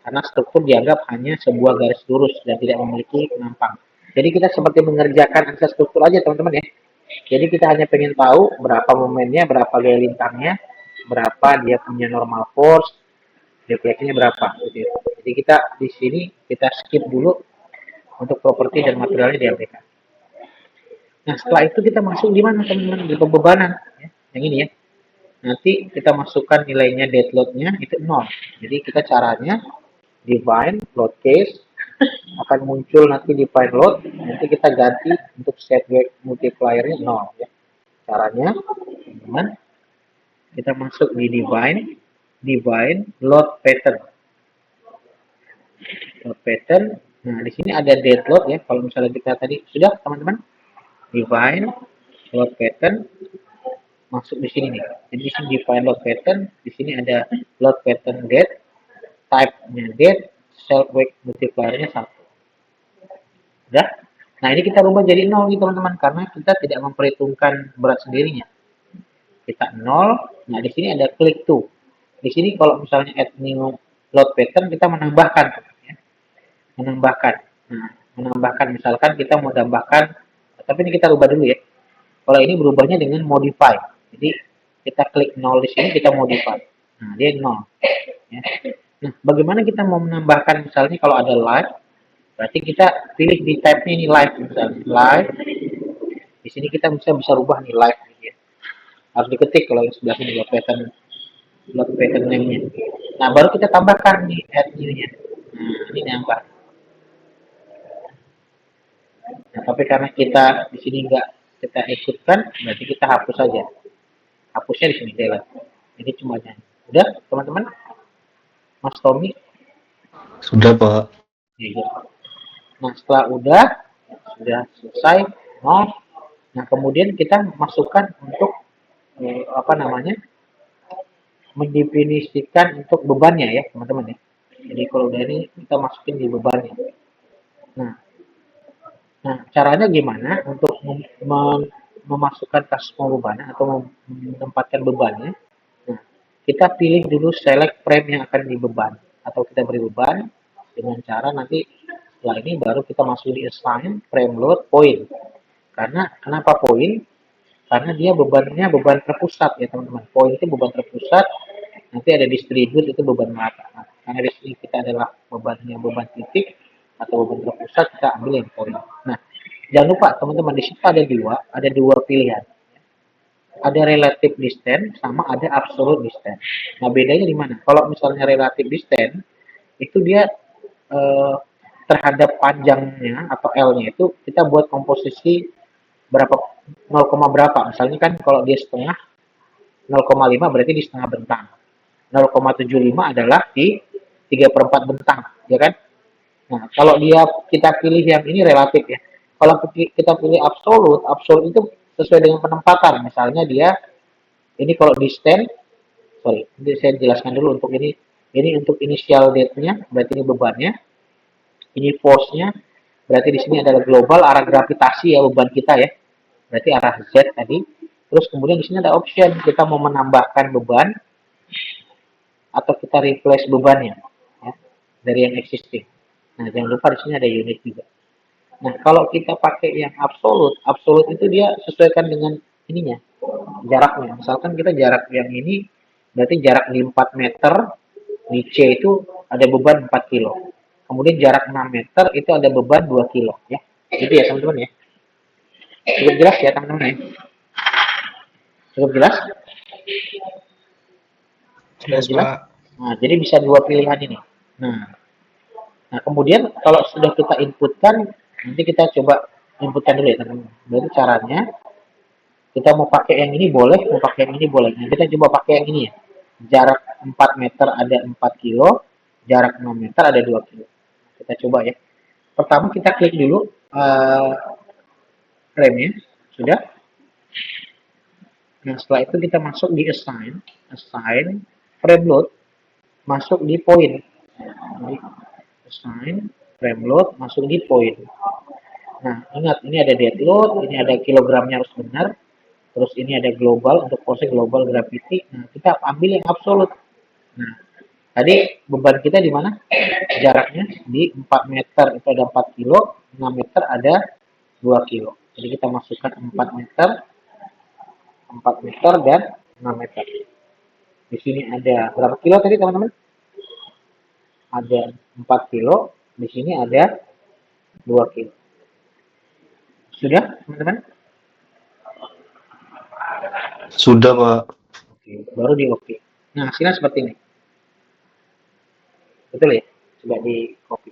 Karena struktur dianggap hanya sebuah garis lurus dan tidak memiliki penampang. Jadi kita seperti mengerjakan akses struktur aja teman-teman ya. Jadi kita hanya pengen tahu berapa momennya, berapa gaya lintangnya, berapa dia punya normal force, defleksinya berapa. Gitu. Jadi kita di sini kita skip dulu untuk properti dan materialnya diabaikan. Nah setelah itu kita masuk di mana teman-teman? Di pembebanan. Ya. Yang ini ya. Nanti kita masukkan nilainya dead load-nya itu 0. Jadi kita caranya define load case akan muncul nanti define load, nanti kita ganti untuk set weight multiplier-nya 0 ya. Caranya teman kita masuk di define load pattern. Load pattern. Nah, di sini ada dead load ya. Kalau misalnya kita tadi sudah teman-teman define load pattern masuk di sini nih. Jadi di sini define load pattern, di sini ada load pattern dead, type-nya dead, self weight multiplier-nya 1. Udah? Nah, ini kita rubah jadi 0 nih teman-teman karena kita tidak memperhitungkan berat sendirinya. Kita 0. Nah, di sini ada click to. Di sini kalau misalnya add new load pattern kita menambahkan ya. Menambahkan. Nah, menambahkan misalkan kita mau tambahkan tapi ini kita rubah dulu ya. Kalau ini berubahnya dengan modify. Jadi kita klik 0 di sini kita modify. Nah, dia 0. Ya. Nah, bagaimana kita mau menambahkan misalnya kalau ada live, berarti kita pilih di tab ini live misalnya live. Di sini kita bisa rubah nih live gitu ya. Harus diketik kalau yang sebelah sini load pattern name-nya. Nah, baru kita tambahkan nih add new-nya. Nah, ini nambah. Nah, tapi karena kita di sini nggak kita ikutkan, berarti kita hapus saja. Hapusnya di sini delete. Jadi cuma aja. Udah, teman-teman? Mas Tommy? Sudah, Pak. Iya. Nah, setelah sudah selesai, no. Nah, kemudian kita masukkan untuk apa namanya? Mendefinisikan untuk bebannya ya, teman-teman ya. Jadi kalau udah ini kita masukin di bebannya. Nah, caranya gimana untuk memasukkan kasus pembebanan atau menempatkan bebannya? Nah, kita pilih dulu select frame yang akan dibeban atau kita beri beban dengan cara nanti setelah ini baru kita masuk di assign frame load point. Karena kenapa point? Karena dia bebannya beban terpusat ya teman-teman. Point itu beban terpusat, nanti ada distribute itu beban merata. Nah, karena di sini kita adalah bebannya beban titik atau beban terpusat, kita ambil yang point. Nah, jangan lupa teman-teman di situ ada dua pilihan. Ada relative distance sama ada absolute distance. Nah, bedanya di mana? Kalau misalnya relative distance itu dia terhadap panjangnya atau L-nya itu kita buat komposisi berapa 0, berapa. Misalnya kan kalau dia setengah 0,5 berarti di setengah bentang. 0,75 adalah di 3/4 bentang, ya kan? Nah, kalau kita pilih yang ini relatif ya. Kalau kita pilih absolut, absolut itu sesuai dengan penempatan. Misalnya dia ini kalau distance, sorry, ini saya jelaskan dulu untuk ini. Ini untuk initial date-nya, berarti ini bebannya. Ini force-nya, berarti di sini adalah global arah gravitasi ya beban kita ya. Berarti arah Z tadi. Terus kemudian di sini ada option kita mau menambahkan beban atau kita replace bebannya ya, dari yang existing. Nah, jangan lupa di sini ada unit juga. Nah, kalau kita pakai yang absolut, absolut itu dia sesuaikan dengan ininya, jaraknya. Misalkan kita jarak yang ini, berarti jarak di 4 meter, di C itu ada beban 4 kilo. Kemudian jarak 6 meter itu ada beban 2 kilo. Ya. Itu ya teman-teman ya. Cukup jelas ya teman-teman ya. Cukup jelas? Jelas, Pak. Nah, jadi bisa dua pilihan ini. Nah, kemudian kalau sudah kita inputkan, nanti kita coba inputkan dulu ya teman-teman. Jadi caranya kita mau pakai yang ini boleh, mau pakai yang ini boleh. Nah, kita coba pakai yang ini ya. Jarak 4 meter ada 4 kilo, jarak 6 meter ada 2 kilo. Kita coba ya. Pertama kita klik dulu frame-nya, sudah. Nah, setelah itu kita masuk di assign frame load, masuk di point. Jadi, assign frame load, masuk di point. Nah, ingat ini ada dead load, ini ada kilogramnya harus benar, terus ini ada global untuk pose global gravity. Nah, kita ambil yang absolut. Nah, tadi beban kita di mana? Jaraknya di 4 meter itu ada 4 kilo, 6 meter ada 2 kilo. Jadi kita masukkan 4 meter, 4 meter dan 6 meter. Di sini ada berapa kilo tadi teman-teman? Ada 4 kilo, di sini ada 2 kilo. Sudah teman-teman? Sudah, Pak. Oke, baru di oke. Nah, hasilnya seperti ini. Betul ya? Coba di copy.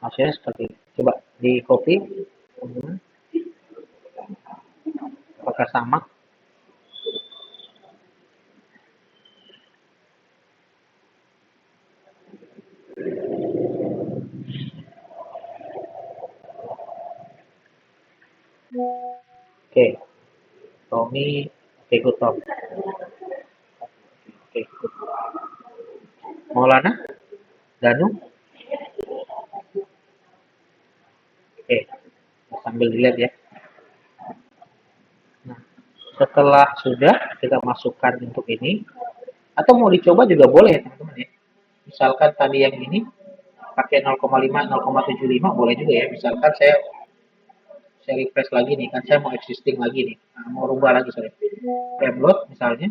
Hasilnya seperti ini. Coba di copy. Apakah sama? Oke. Tommy, ikut Tom. Oke, ikut. Maulana? Danu? Oke. Sambil dilihat ya. Nah, setelah sudah kita masukkan untuk ini, atau mau dicoba juga boleh ya teman-teman ya. Misalkan tadi yang ini pakai 0,5, 0,75 boleh juga ya. Misalkan saya refresh lagi nih, kan saya mau existing lagi nih. Nah, mau rubah lagi sorry. Frame load misalnya.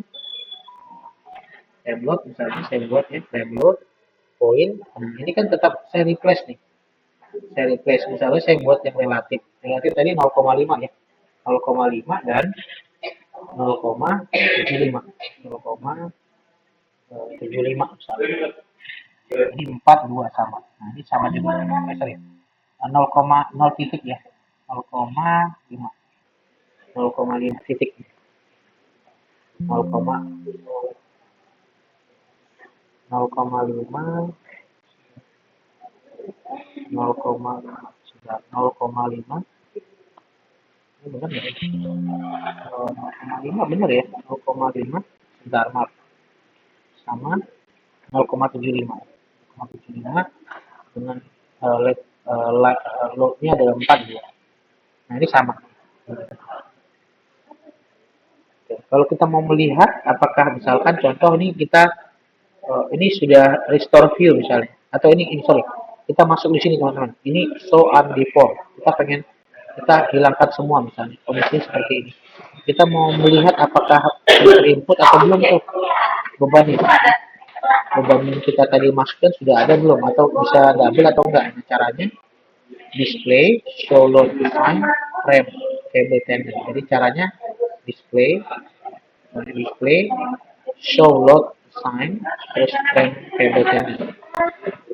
Frame load misalnya saya buat ya frame load point. Nah, ini kan tetap saya replace nih. Saya replace misalnya saya buat yang relatif. Relatif tadi 0,5 ya. 0,5 dan 0,75. 0,75 misalnya. Ini 4, 2 sama. Nah, ini sama juga. Sorry. 0,0 titik ya. 0,5. 0,5 titik. 0,5 0,5 ini benar ya? 0,5 benar ya? 0,5 sebentar maaf sama 0,75 dengan loadnya ada 4 ya. Nah ini sama. Oke. Kalau kita mau melihat apakah misalkan contoh ini kita ini sudah restore view misalnya atau ini sorry kita masuk di sini teman-teman ini show undeform kita pengen kita hilangkan semua misalnya kondisi seperti ini kita mau melihat apakah input atau belum tuh beban ini beban yang kita tadi masukkan sudah ada belum atau bisa double atau enggak nah, caranya display show load define frame table tender jadi caranya display show load sign terus frame table tender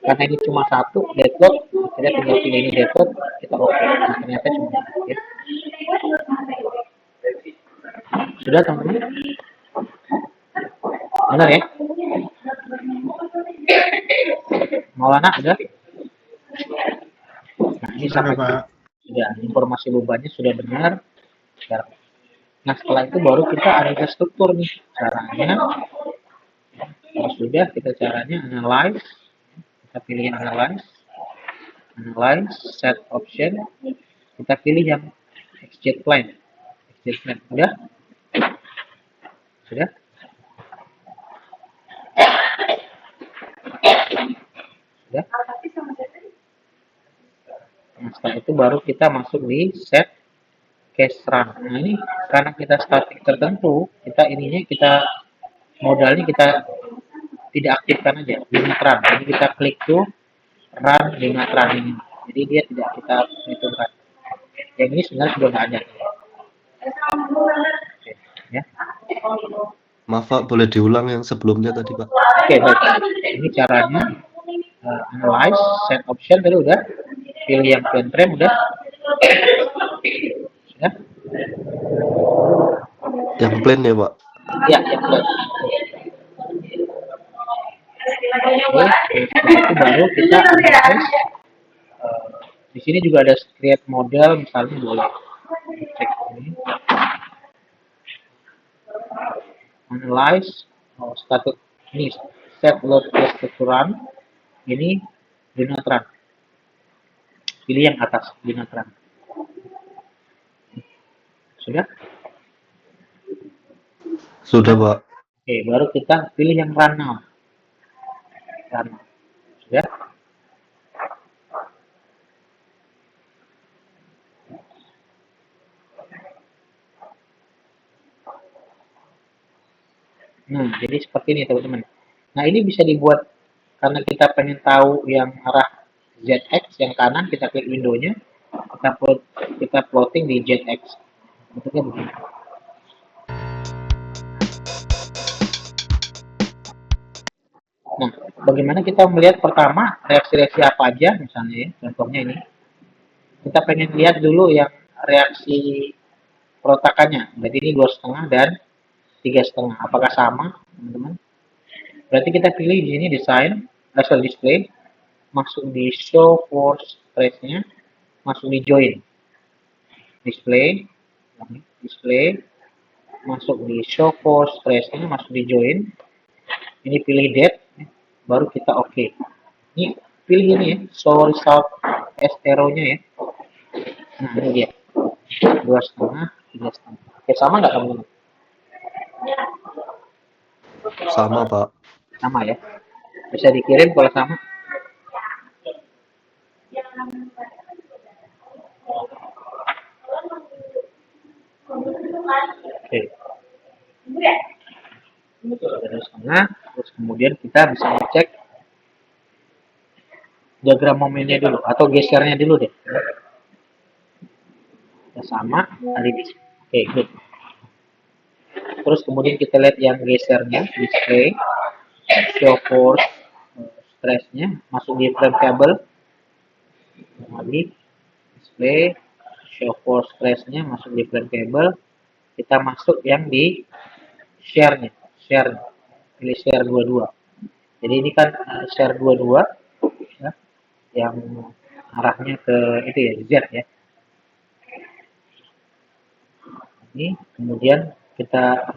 karena ini cuma satu deadlock kita tinggal pilih ini deadlock kita oke nah, ternyata cuma ya. Sudah teman-teman benar ya Maulana ada nah ini sampai sudah informasi bebannya sudah benar sekarang nah setelah itu baru kita ada struktur nih caranya kalau sudah kita caranya analyze kita pilih analyze set option kita pilih yang XZ plane sudah sudah sudah nah setelah itu baru kita masuk di set case run nah ini karena kita static tertentu kita ininya kita modalnya kita tidak aktifkan aja limit run jadi kita klik tuh run limit run ini jadi dia tidak kita hitungkan yang ini sebenarnya sudah nggak ada oke, ya Maaf, Pak, boleh diulang yang sebelumnya tadi, Pak? oke baik ini caranya analyze set option tadi udah pilih yang plane frame udah sudah Yang plain ya, Pak? ya yang plane oke, itu baru kita analyze sini juga ada create model, misalnya boleh cek ini, analyze, status ini set load test to run, ini do not run. Pilih yang atas, do not run. Sudah? Sudah, Pak. Oke, baru kita pilih yang run now. Run now. Sudah? Nah, jadi seperti ini teman-teman. Nah, ini bisa dibuat karena kita pengen tahu yang arah ZX yang kanan, kita klik windownya, kita plotting di ZX. Bentuknya begini. Nah, bagaimana kita melihat pertama reaksi-reaksi apa aja, misalnya ya, contohnya ini. Kita pengen lihat dulu yang reaksi perotakannya. Berarti ini 2,5 dan 3,5. Apakah sama, teman-teman? Berarti kita pilih di sini design, display, masuk di show force trace-nya, masuk di join. Display, masuk di show force trace-nya, masuk di join. Ini pilih date, baru kita oke. Ini pilih ini ya, show result as arrow-nya ya. Nah, ini dia. 2,5, 3,5. Oke, sama nggak teman-teman? Sama, Pak. Sama ya. Bisa dikirim kalau sama. Oke. Terus setengah, terus kemudian kita bisa ngecek diagram momennya dulu atau gesernya dulu deh. Ya, sama hari ini. Oke, good. Terus kemudian kita lihat yang gesernya, display, show force, stress-nya, masuk di frame table. Lagi, display, show force stress-nya, masuk di frame table. Kita masuk yang di share-nya, share, pilih share 22. Jadi ini kan share 22, ya, yang arahnya ke itu ya, Z ya. Ini kemudian kita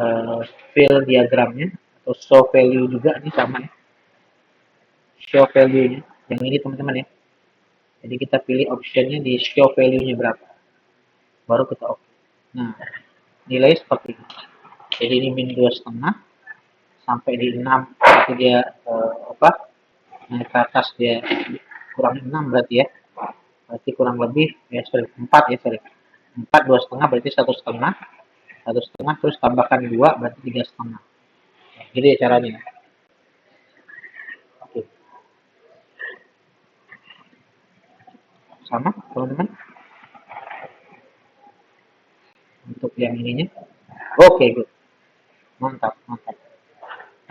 fill diagramnya atau show value juga, ini sama ya, show value nya yang ini teman-teman ya. Jadi kita pilih optionnya di show value nya berapa, baru kita oke. Nah, nilai seperti ini. Jadi ini min 2,5 sampai di 6, itu dia naik ke atas dia kurang 6 berarti ya, berarti kurang lebih ya 4 ya, sorry 4, 2,5 berarti 1,5, 1,5 terus tambahkan 2 berarti 3,5. Jadi ya caranya. Oke. Sama teman-teman untuk yang ininya. Oke, good. Mantap, mantap.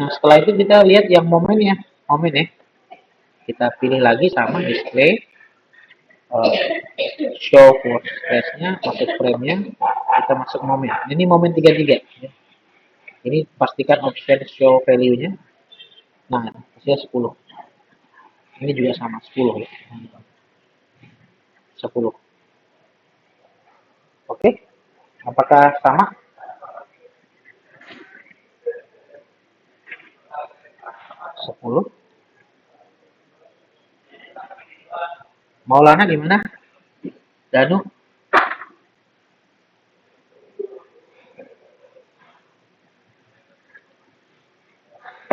Nah, setelah itu kita lihat yang momennya. Momen ya. Kita pilih lagi sama display, show force stress-nya, masuk frame-nya, kita masuk momen. Ini momen 33. Ini pastikan option show value-nya. Nah, hasilnya 10. Ini juga sama, 10 ya. 10. Oke. Apakah sama? Sepuluh. Maulana gimana? Danu?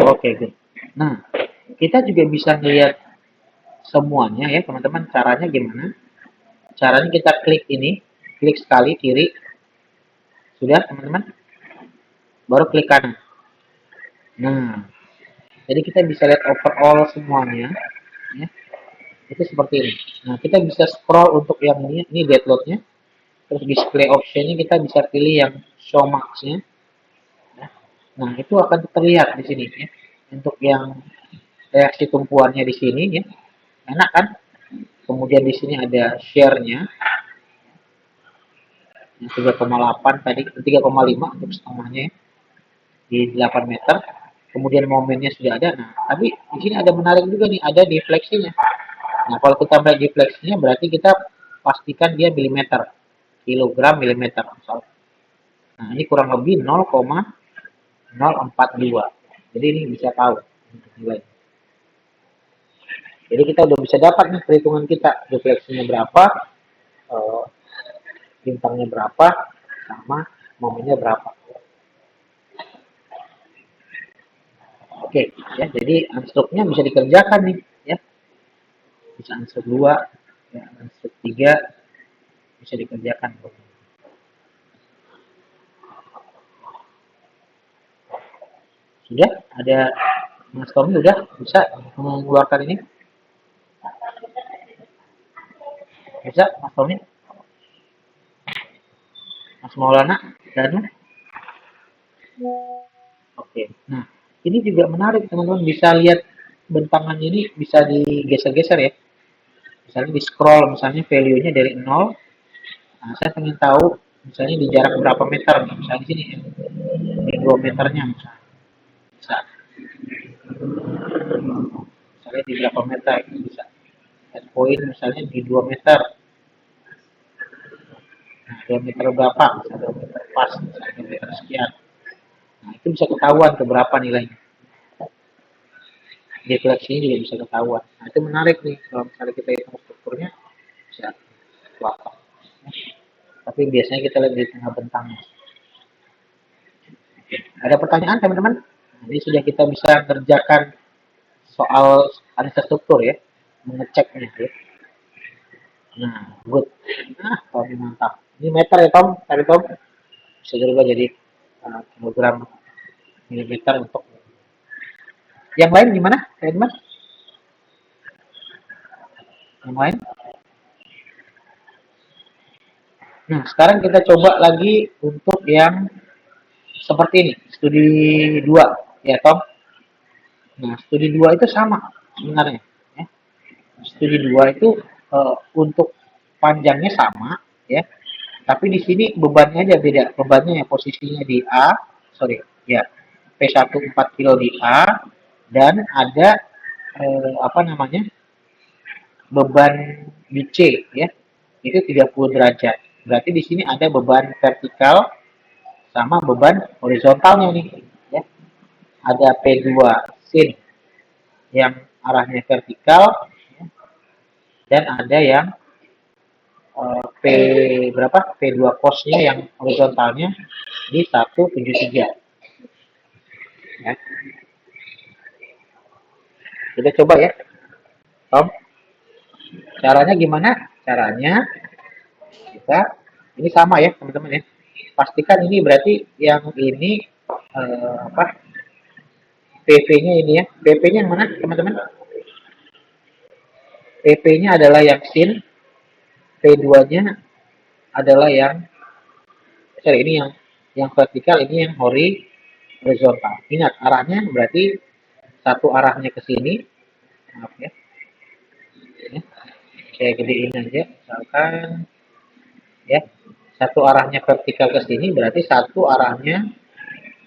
Oke, good. Nah, kita juga bisa melihat semuanya ya, teman-teman. Caranya gimana? Caranya kita klik ini, klik sekali kiri. Sudah, teman-teman? Baru klik kanan. Nah, jadi kita bisa lihat overall semuanya. Ya. Itu seperti ini. Nah, kita bisa scroll untuk yang ini deadload-nya. Terus display option-nya kita bisa pilih yang show marks-nya. Nah, itu akan terlihat di sini ya. Untuk yang reaksi tumpuannya di sini ya. Enak kan? Kemudian di sini ada share-nya. 3,8 tadi, 3,5 untuk setengahnya ya, di 8 meter. Kemudian momennya sudah ada. Nah, tapi di sini ada menarik juga nih, ada defleksinya. Nah, kalau kita melihat defleksinya berarti kita pastikan dia milimeter, kilogram milimeter. Nah, ini kurang lebih 0,042. Jadi ini bisa tahu nilai. Jadi kita udah bisa dapat nih perhitungan kita, refleksinya berapa, eh, bintangnya berapa, sama momennya berapa. Oke, ya, jadi unstruknya bisa dikerjakan nih, ya. Bisa unstruk 2, ya, unstruk 3 bisa dikerjakan. Sudah ada Mas Tommy udah bisa mengeluarkan ini? Bisa Mas Tommy? Mas Maulana? Dan oke. Nah, ini juga menarik teman-teman, bisa lihat bentangan ini bisa digeser-geser ya. Misalnya di scroll, misalnya value-nya dari 0. Nah, saya ingin tahu misalnya di jarak berapa meter, misalnya di sini ya, di 2 meternya misalnya. Misalnya di berapa meter itu bisa. Set point misalnya di 2 meter. Nah, 2 meter berapa? Misalnya 2 meter pas, misalnya 2 meter sekian. Nah, itu bisa ketahuan ke berapa nilainya. Defleksinya juga bisa ketahuan. Nah, itu menarik nih kalau misalnya kita hitung strukturnya bisa berapa. Tapi biasanya kita lihat di tengah bentangnya. Ada pertanyaan teman-teman? Nah, ini sudah kita bisa kerjakan soal analisa struktur ya, mengeceknya ya. Nah, good. Nah, Tom mantap. Ini meter ya Tom, tadi Tom bisa berubah jadi kilogram milimeter untuk yang lain gimana teman-teman? Yang lain? Nah, sekarang kita coba lagi untuk yang seperti ini, studi 2 ya Tom. Nah, studi 2 itu sama sebenarnya. Ya. Studi 2 itu untuk panjangnya sama ya, tapi di sini bebannya aja beda. Bebannya yang posisinya di A, sorry, ya P1 4 kilo di A, dan ada apa namanya beban di C ya, itu 30 derajat. Berarti di sini ada beban vertikal sama beban horizontalnya nih ya. Ada P2 sin yang arahnya vertikal ya, dan ada yang P berapa? P2 cosnya yang horizontalnya di 173 ya. Kita coba ya Tom, caranya gimana? Caranya kita ini sama ya teman-teman ya, pastikan ini berarti yang ini apa PP-nya ini ya, PP-nya yang mana teman-teman? PP-nya adalah yang sin, P2-nya adalah yang sorry ini yang vertikal, ini yang horizontal. Ingat arahnya berarti satu arahnya ke sini, maaf ya, saya gedein aja misalkan ya, satu arahnya vertikal ke sini berarti satu arahnya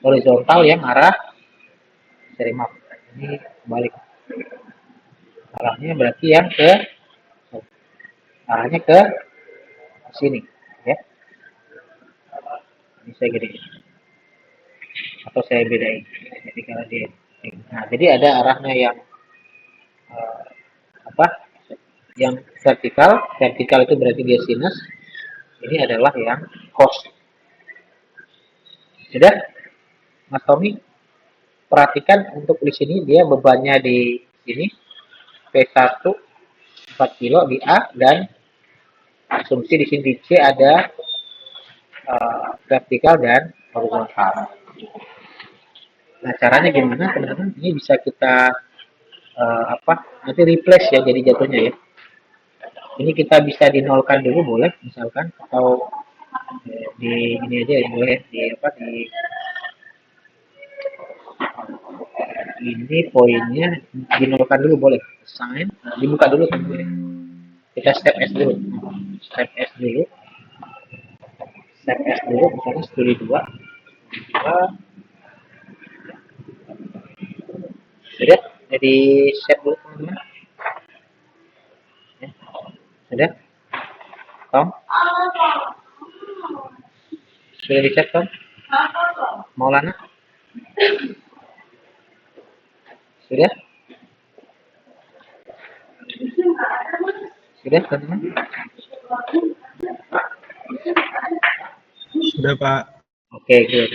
horizontal yang arah, sorry maaf ini balik, arahnya berarti yang ke arahnya ke sini ya, ini saya gedein atau saya bedain jadi kalau dia, nah jadi ada arahnya yang apa yang vertikal, vertikal itu berarti dia sinus, ini adalah yang cos. Sudah Mas Tommy, perhatikan untuk di sini dia bebannya di sini P1 4 kilo di A, dan asumsi di sini di C ada vertikal dan horizontal. Nah caranya gimana teman-teman? Ini bisa kita apa nanti replace ya, jadi jatuhnya ya. Ini kita bisa dinolkan dulu boleh misalkan, atau di ini aja ya boleh di apa di ini poinnya dinolkan dulu boleh, sign dibuka dulu teman-teman. Kita step S dulu, step S dulu, step S dulu misalnya studi 2 sudah jadi set dulu teman-teman ya. Sudah Tom? Sudah dicek, Tom? Maulana? Sudah? Sudah, teman-teman? Sudah, Pak. Oke, good.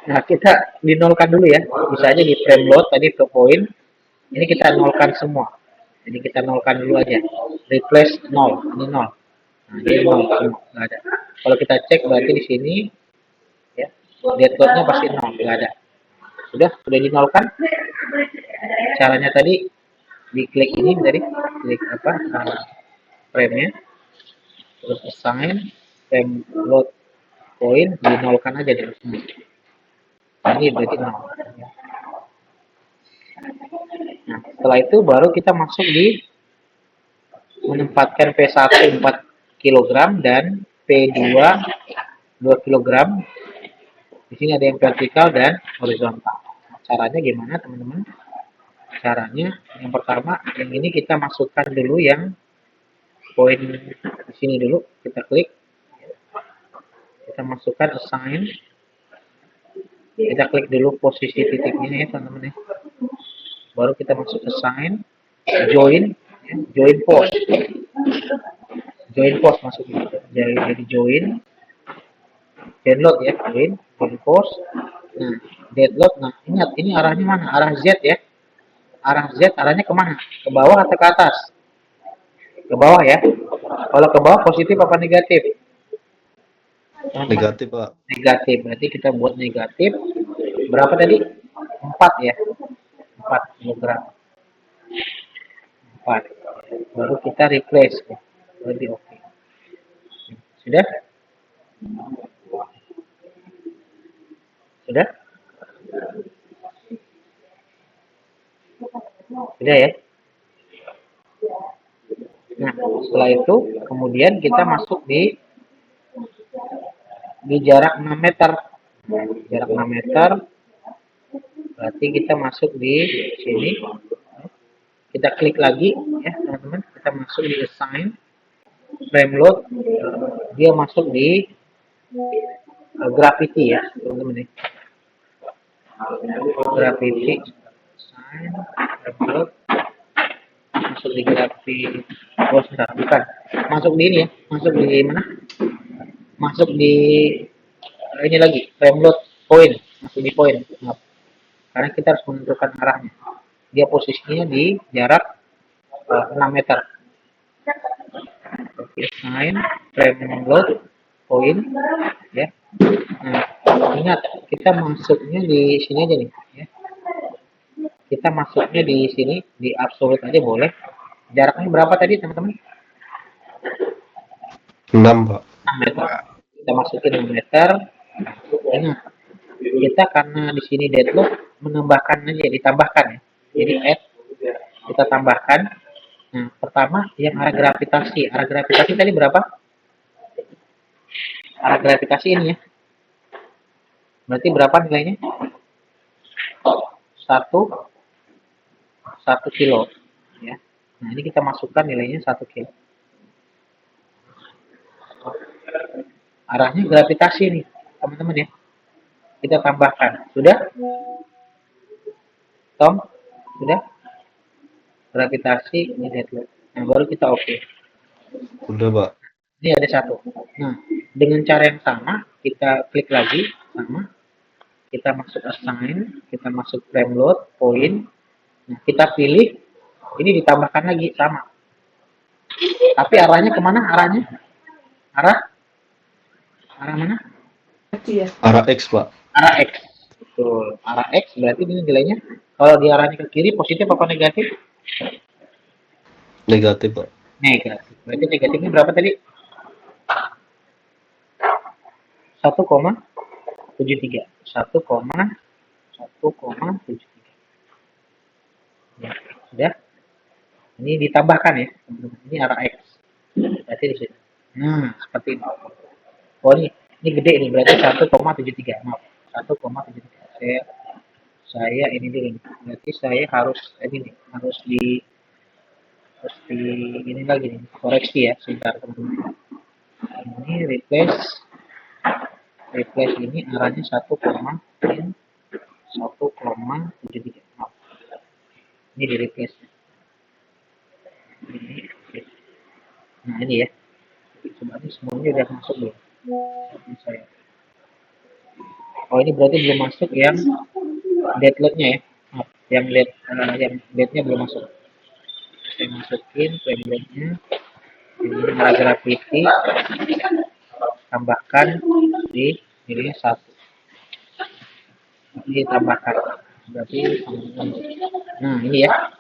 Nah, kita dinolkan dulu ya. Bisa aja di frame load tadi ke poin. Ini kita nolkan semua. Jadi kita nolkan dulu aja. Replace 0. Ini 0. Nah, ini 0 semua. Nggak ada. Kalau kita cek berarti di sini ya, dead load-nya pasti 0. Nggak ada. Sudah dinolkan. Caranya tadi diklik ini tadi. Klik apa? Frame-nya. Terus assign frame load point dinolkan aja dulu semua. Ini berarti 0. Nah, setelah itu baru kita masuk di menempatkan P1 4 kg dan P2 2 kg. Di sini ada yang vertikal dan horizontal. Caranya gimana, teman-teman? Caranya yang pertama, yang ini kita masukkan dulu yang poin di sini dulu, kita klik. Kita masukkan assign. Kita klik dulu posisi titiknya ya, teman-teman ya. Baru kita masuk assign, join, ya, join post masuk jadi join download ya, join post. Nah, deadload. Nah, ingat ini arahnya mana? Arah Z ya. Arah Z arahnya kemana? Ke bawah atau ke atas? Ke bawah ya. Kalau ke bawah positif apa negatif? Negatif, Pak. Negatif. Berarti kita buat negatif. Berapa tadi? 4 ya. 4 kg. 4. Baru kita replace ya. Berarti oke. Sudah? Sudah? Sudah ya? Nah, setelah itu kemudian kita masuk di jarak 6 meter. Jarak 6 meter. Berarti kita masuk di sini. Kita klik lagi ya, teman-teman. Kita masuk di assign frame load. Dia masuk di gravity ya, teman-teman. Gravity assign frame load. Masuk di gravity. Oh, sebentar, bukan. Masuk di ini ya. Masuk di mana? Masuk di ini lagi, frame load point. Masuk di point. Maaf. Karena kita harus menentukan arahnya. Dia posisinya di jarak 6 meter. Assign frame load point ya. Nah, ingat kita masuknya di sini aja nih ya. Kita masuknya di sini di absolute aja boleh. Jaraknya berapa tadi, teman-teman? 6, Pak. 6 meter. Kita masukin 6 meter. Ingat, kita karena di sini deadlock menambahkan aja, ditambahkan ya. Jadi add, kita tambahkan. Nah, pertama yang arah gravitasi. Arah gravitasi tadi berapa? Arah gravitasi ini ya. Berarti berapa nilainya? 1 kilo ya. Nah, ini kita masukkan nilainya 1 kilo. Arahnya gravitasi nih, teman-teman ya. Kita tambahkan. Sudah? Tom? Sudah? Gravitasi ini deadlock. Nah, baru kita oke. Udah, Pak. Ini ada 1. Nah, dengan cara yang sama, kita klik lagi sama. Kita masuk assign, kita masuk frame load, point. Nah, kita pilih, ini ditambahkan lagi sama. Tapi arahnya kemana? Arahnya? Arah mana? Arah X, Pak. Arah X. Betul. Arah X berarti ini nilainya. Kalau diarahnya ke kiri positif apa negatif? Negatif, Pak. Negatif. Berarti negatifnya berapa tadi? 1,73. 1,73. Ya, sudah. Ini ditambahkan ya, teman-teman. Ini arah X. Berarti di sini. Nah, seperti ini. Oh, ini gede nih, berarti 1,73. Maaf, 1,73. Saya ini dulu nih. Berarti saya harus ini nih, harus di Terus di ini lagi nih, koreksi ya sebentar teman-teman. Ini replace ini arahnya 1,73. Ini di replace. Nah ini ya, coba ini semuanya udah masuk belum? Ini saya. Oh ini berarti belum masuk yang deadload-nya ya. Maaf, yang deadnya belum masuk. Saya masukin template-nya. Ini gara-gara PT tambahkan di ini satu. Ini tambahkan. Berarti nah ini ya.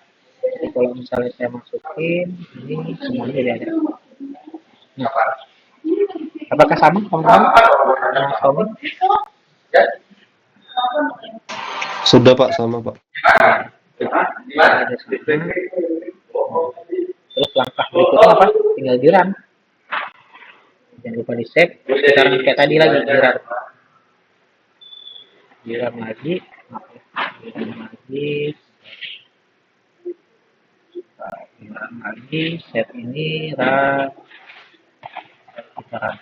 Jadi kalau misalnya saya masukin ini semuanya udah ada. Nah, apakah sama teman-teman? Nah, Tommy? Sudah Pak, sama Pak. Ada sama. Terus langkah berikutnya apa? Tinggal di run. Jangan lupa di save. Sekarang kayak tadi lagi di run. Di run lagi. Di run lagi. Di run lagi. Save ini run. Kita run.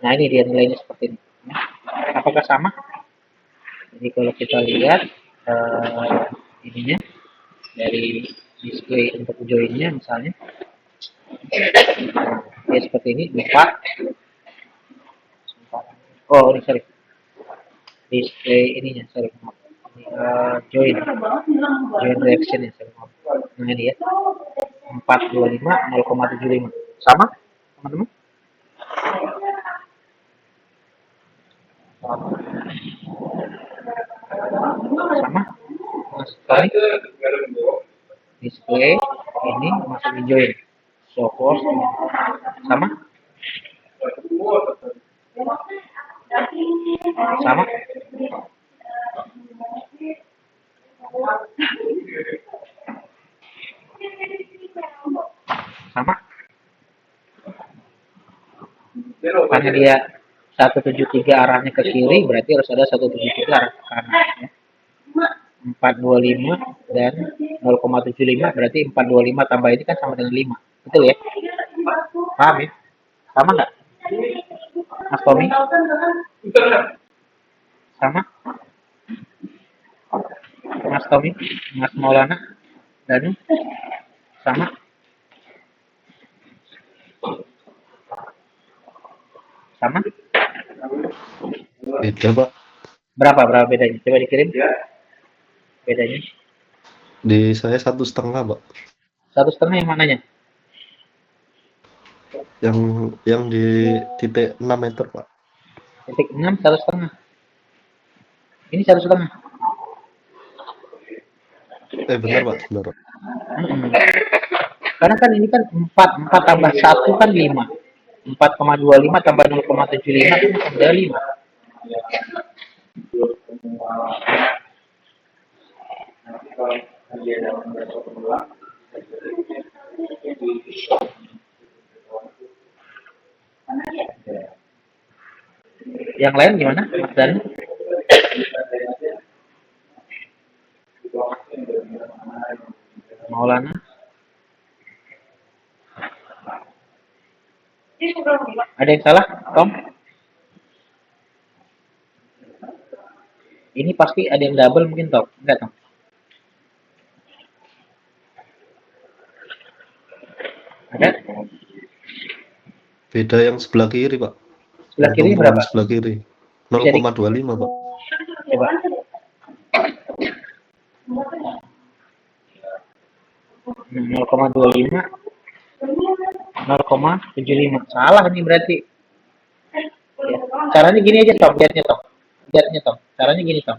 Nah ini dia nilainya seperti ini. Apakah sama? Jadi kalau kita lihat ininya dari display untuk joinnya misalnya, ya seperti ini 4. Oh ini sorry, display ininya sorry. Ini, join reaction ya sorry. Nah ini ya 425 0,75 sama teman-teman. Sama mas kali display ini masuk di join so force sama sama sama karena dia 173 arahnya ke kiri berarti harus ada 173 arah ke kanan ya. 425 dan 0,75 berarti 425 tambah ini kan sama dengan 5 betul ya paham ya sama nggak Mas Tommy sama Mas Tommy Mas Maulana dan sama sama Beda Pak. berapa bedanya coba dikirim bedanya Di saya 1,5 Pak. 1,5 yang mananya Yang di titik 6 meter Pak. titik 6 1,5 ini 1,5 Benar Pak, benar. karena kan ini kan 4 tambah 1 kan 5 4,25 tambah 0,75 kan ada 5 yang lain gimana Mas Dani Maulana ada yang salah Tom ini pasti ada yang double mungkin Tom enggak Tom ada Beda yang sebelah kiri Pak. sebelah kiri berapa Sebelah kiri 0,25 Pak. Coba. 0,25 0,75 salah nih berarti ya. Caranya gini aja Tom lihatnya Tom caranya gini Tom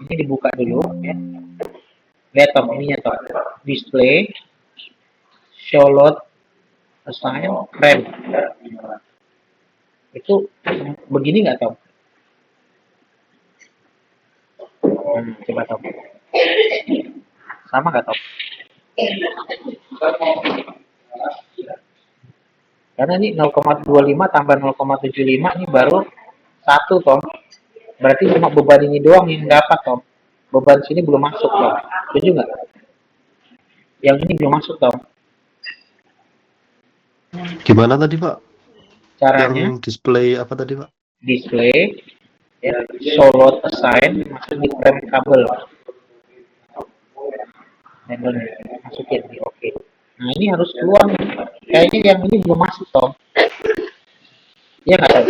ini dibuka dulu ya lihat Tom ininya Tom display show load assign frame itu begini nggak Tom coba Tom sama nggak Tom Karena ini 0,25 tambah 0,75 ini baru 1 Tom. Berarti cuma beban ini doang yang dapat Tom. Beban sini belum masuk Tom. Setuju nggak? Yang ini belum masuk Tom. Gimana tadi Pak? Caranya Yang display apa tadi Pak? display ya, solot assign masuk di frame kabel. Dan masukin di oke. Nah ini harus keluar nih. Kayaknya yang ini belum masuk Tom. Iya nggak Tom?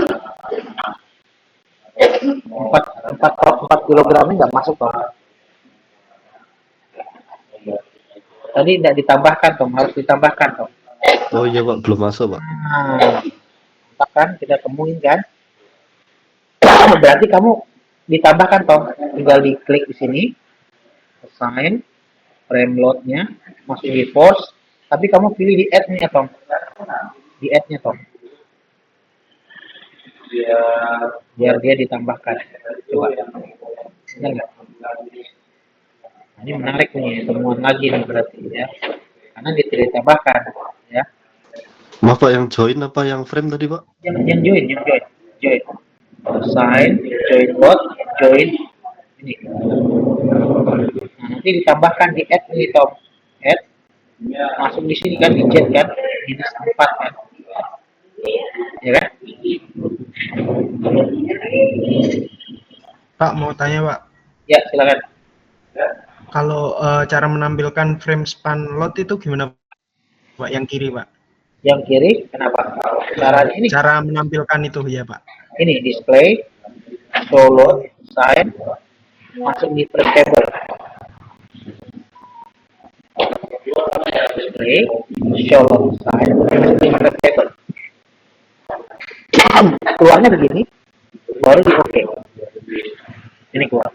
4 kilogramnya nggak masuk Tom. Tadi tidak ditambahkan Tom, harus ditambahkan Tom. Oh iya Pak, belum masuk Pak. Nah, kan kita temuin kan. Berarti kamu ditambahkan Tom, tinggal diklik di sini, assign, frame load-nya, masuk di force, tapi kamu pilih di add-nya Tom. Di add-nya Tom. Biar dia ditambahkan. Coba. Benar nggak? Ini menarik nih, temuan lagi nih berarti ya. Karena dia tidak ditambahkan ya. Maaf Pak, yang join apa yang frame tadi Pak? Yang join. Assign, join load, join ini. Nah, nanti ditambahkan di add ini Tom. Add masuk di sini kan, di jet kan, minus 4 kan. Ya kan? Pak, mau tanya Pak, Ya, silakan. kalau cara menampilkan frame span load itu gimana Pak? Yang kiri Pak? Yang kiri, kenapa? Caranya ini. Cara menampilkan itu ya Pak? Ini display, solo, sign, masuk di frame table. Display, solo, sign, masuk di frame table. Keluarnya begini, baru di oke. Ini keluar.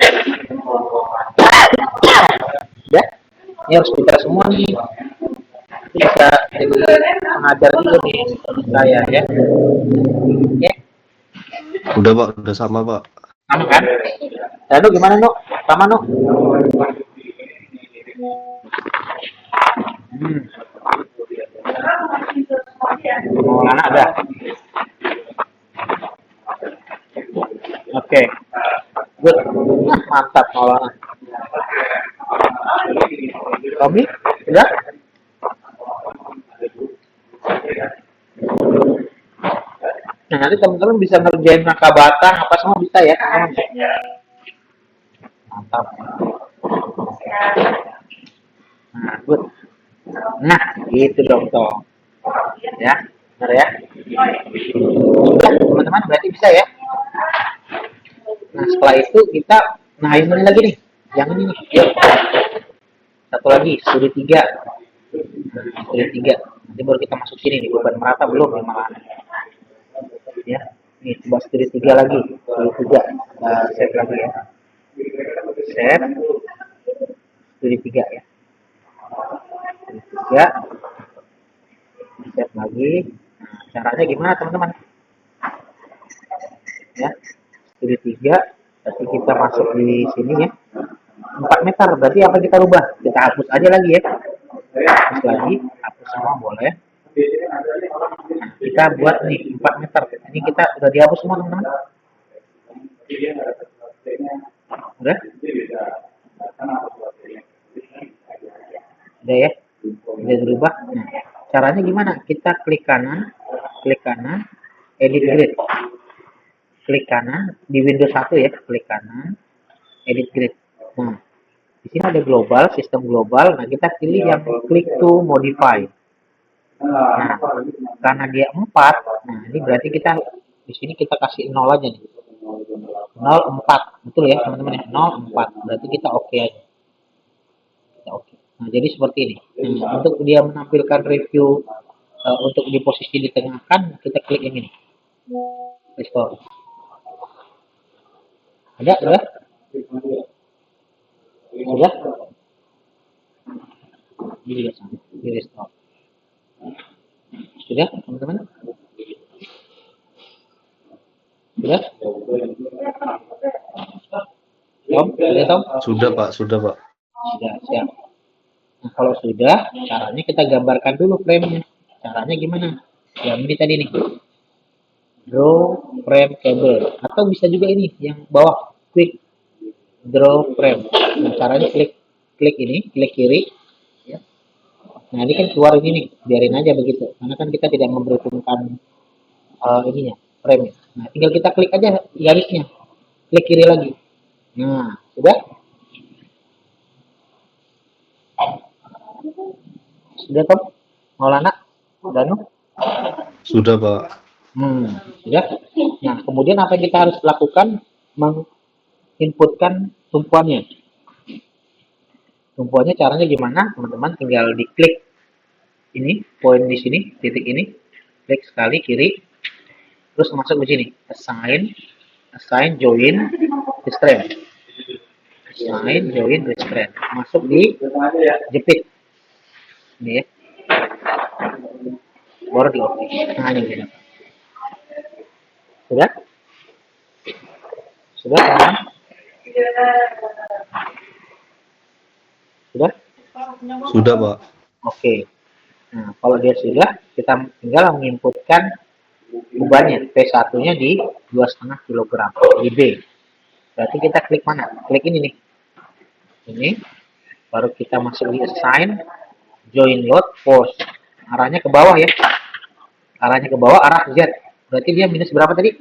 Ya, ini harus kita semua nih. Bisa jadi pengajar juga nih saya ya. Oke. Udah Pak, udah sama Pak. Sama kan? Lalu gimana Nuk? Sama Nuk? Maulana ada. Oke. Good. Mantap Maulana. Tommy, sudah? Nah, nanti teman-teman bisa ngerjain rangka batang apa semua bisa ya, teman-teman. Mantap. Nah, good. Nah, gitu dong, Tom. Ya, benar ya. Sudah, teman-teman berarti bisa ya. Nah, setelah itu kita, nah ini lagi nih, yang ini nih. Yuk. Satu lagi, studi 3. Studi 3. Nanti baru kita masuk sini nih, beban merata belum ya malah. Ya, nih coba studi 3 lagi, studi 3. Save lagi ya. Save. Studi 3 ya. Studi 3. Save lagi. Nah, caranya gimana teman-teman? Ya, studi 3. Berarti kita masuk di sini ya. 4 meter, berarti apa kita rubah? Kita hapus aja lagi ya. Hapus lagi, hapus semua boleh. Nah, kita buat nih 4 meter. Ini kita udah dihapus semua teman-teman. Udah? Udah ya? Udah dirubah. Nah, caranya gimana? Kita klik kanan, edit grid. Klik kanan di Windows 1 ya, klik kanan, edit grid. Nah, di sini ada global, sistem global. Nah, kita pilih yang click to modify. Nah, karena dia 4, nah ini berarti kita di sini kita kasih 0 aja nih. 04, betul ya teman-teman ya, 04. Berarti kita oke aja. Kita oke. Nah, jadi seperti ini. Nah, untuk dia menampilkan review untuk di posisi di tengah kan kita klik yang ini. Restore. Ada? Sudah? Sudah? Ini juga sama. Di restore. Sudah, teman-teman? Sudah? Tom? Sudah, Tom? Sudah Pak, sudah Pak. Sudah, siap. Nah, kalau sudah, caranya kita gambarkan dulu frame-nya. Caranya gimana? Yang ini tadi nih, draw frame cable, atau bisa juga ini yang bawah, quick draw frame. Nah, caranya klik klik ini, klik kiri. Ya. Nah, ini kan keluar ini nih, biarin aja begitu, karena kan kita tidak memperhitungkan ininya, frame. Nah, tinggal kita klik aja garisnya, klik kiri lagi. Nah, sudah? Sudah, Tom? Maulana? Danu? Sudah, Pak. Sudah. Nah, kemudian apa yang kita harus lakukan? Menginputkan tumpuannya. Tumpuannya caranya gimana? Teman-teman tinggal diklik ini, poin di sini, titik ini. Klik sekali kiri. Terus masuk ke sini. Assign, join, restraint. Assign, join, restraint. Masuk di jepit. Ini ya. Baru di oke. Nah, ini dia. Sudah? Sudah, teman-teman? Sudah? Sudah, Pak. Oke. Nah, kalau dia sudah, kita tinggal menginputkan bebannya. P1-nya di 2,5 kg. Di B. Berarti kita klik mana? Klik ini nih. Ini. Baru kita masuk di assign, join load, force. Arahnya ke bawah ya. Arahnya ke bawah, arah Z. Berarti dia minus berapa tadi?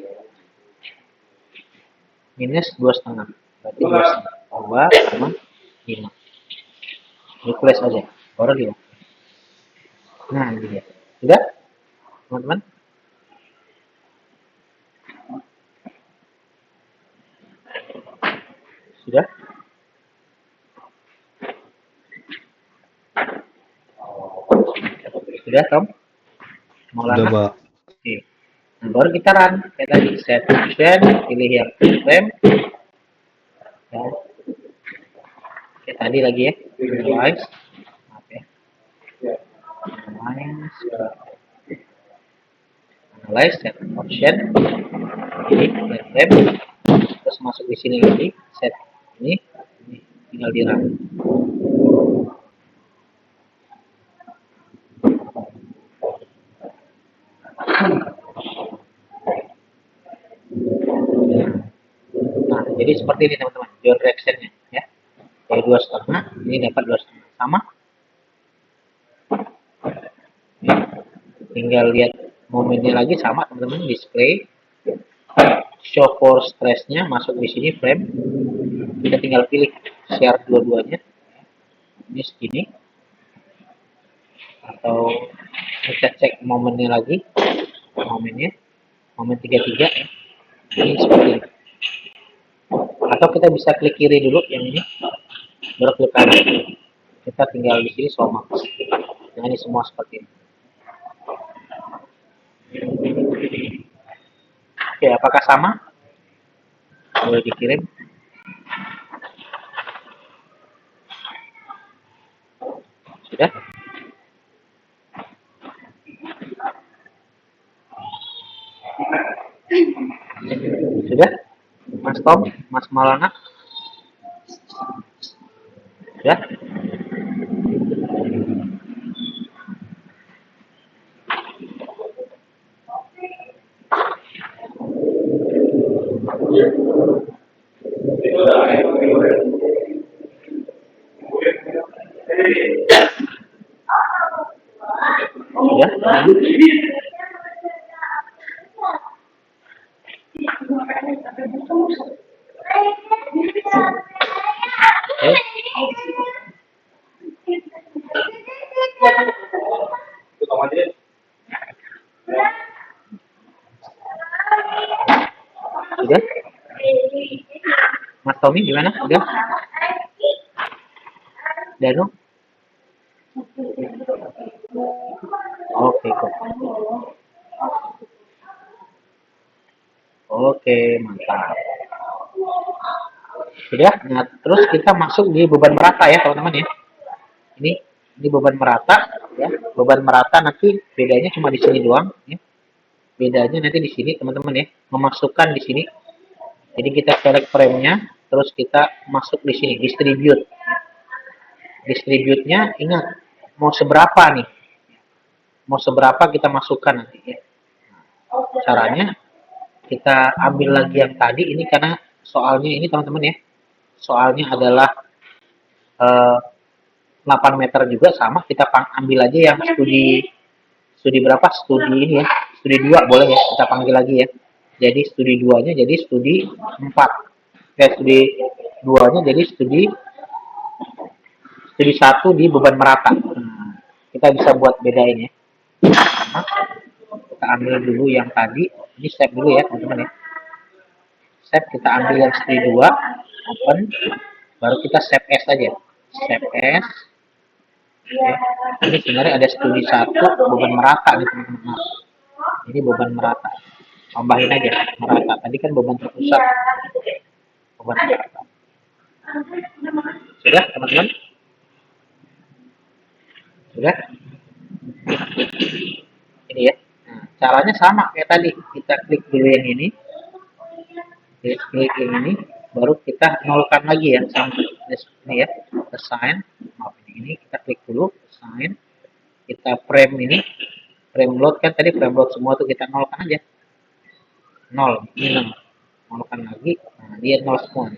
Minus 2,5. Berarti 2,5. Replace aja. Baru dia. Nah, ini dia. Sudah? Teman-teman? Sudah? Sudah, Tom? Sudah, Pak. Oke. Nah, baru kita run. Kayak tadi, set function, pilih yang frame. Ya. Kayak tadi lagi ya. Analyze. Maaf ya. Analyze, set function. Pilih yang frame. Terus masuk di sini lagi. Set ini. Tinggal di run. Nah, jadi seperti ini teman-teman, join reaction-nya ya. Dari 2,5, ini dapat 2,5 sama. Tinggal lihat momennya lagi sama teman-teman, display, show for stress-nya masuk di sini frame. Kita tinggal pilih share dua-duanya. Ini segini. Atau kita cek momennya lagi, momen 33 ya. Ini seperti ini. Atau kita bisa klik kiri dulu yang ini, baru klik kanan. Kita tinggal di sini show max. Nah, ini semua seperti ini. Oke, apakah sama? Boleh dikirim. Sudah? Sudah? Mas Tom, Mas Maulana? Sudah? Sudah? Sudah? Mas Tommy gimana? Sudah? Danu? Oke, kok. Oke, mantap. Sudah? Nah, terus kita masuk di beban merata ya, teman-teman ya. Ini beban merata ya. Beban merata nanti bedanya cuma di sini doang ya. Bedanya nanti di sini teman-teman ya, memasukkan di sini. Jadi kita select frame-nya, terus kita masuk di sini distribute. Distribute-nya ingat mau seberapa nih? mau seberapa kita masukkan nanti ya. Caranya kita ambil lagi yang tadi ini karena soalnya ini teman-teman ya. Soalnya adalah 8 meter juga sama, kita ambil aja yang studi studi berapa? Studi ini ya. Studi 2 boleh ya, kita panggil lagi ya. Jadi studi 2-nya jadi studi 4. Studi 2-nya jadi studi 1 di beban merata. Nah, kita bisa buat bedain ya. Nah, kita ambil dulu yang tadi, ini save dulu ya teman-teman ya. Save, kita ambil yang studi 2, open, baru kita save as aja. Save as. Oke. Ini sebenarnya ada studi 1 beban merata nih teman-teman. Ini beban merata. Tambahin aja merata. Tadi kan beban terpusat. Beban merata. Sudah teman-teman? Sudah? Ini ya. Nah, caranya sama kayak tadi. Kita klik dulu yang ini. Klik yang ini. Baru kita nolkan lagi ya. Sama ini ya. Assign. Maaf ini. Kita klik dulu. Assign. Kita frame ini. Frame load kan tadi frame load semua tuh kita nolkan aja. 0. Ini 0. Nolkan lagi. Nah, dia 0 semua.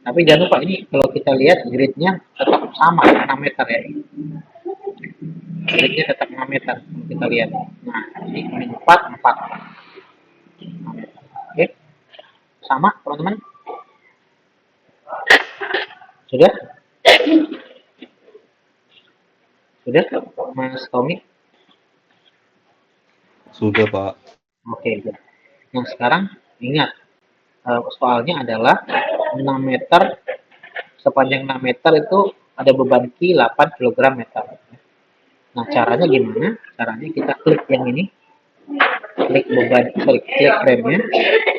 Tapi jangan lupa ini kalau kita lihat gridnya tetap sama 6 meter ya. Gridnya tetap 6 meter kita lihat. Nah ini 4 4. Oke, sama teman-teman. Sudah? Sudah, Mas Tommy? Sudah, Pak. Oke. Nah sekarang ingat soalnya adalah 6 meter, sepanjang 6 meter itu ada beban Ki 8 kg meter. Nah caranya gimana? Caranya kita klik yang ini, klik klik frame-nya,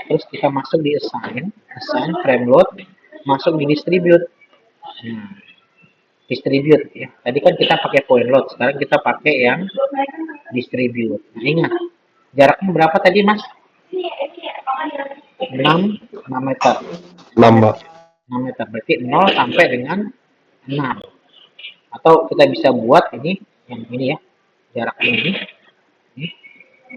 terus kita masuk di assign frame load, masuk di distribute. Nah, distribute ya. Tadi kan kita pakai point load, sekarang kita pakai yang distribute. Nah, ingat, jaraknya berapa tadi Mas? 6 meter. 6, Pak. 6 meter, berarti 0 sampai dengan 6. Atau kita bisa buat ini, yang ini ya, jaraknya ini.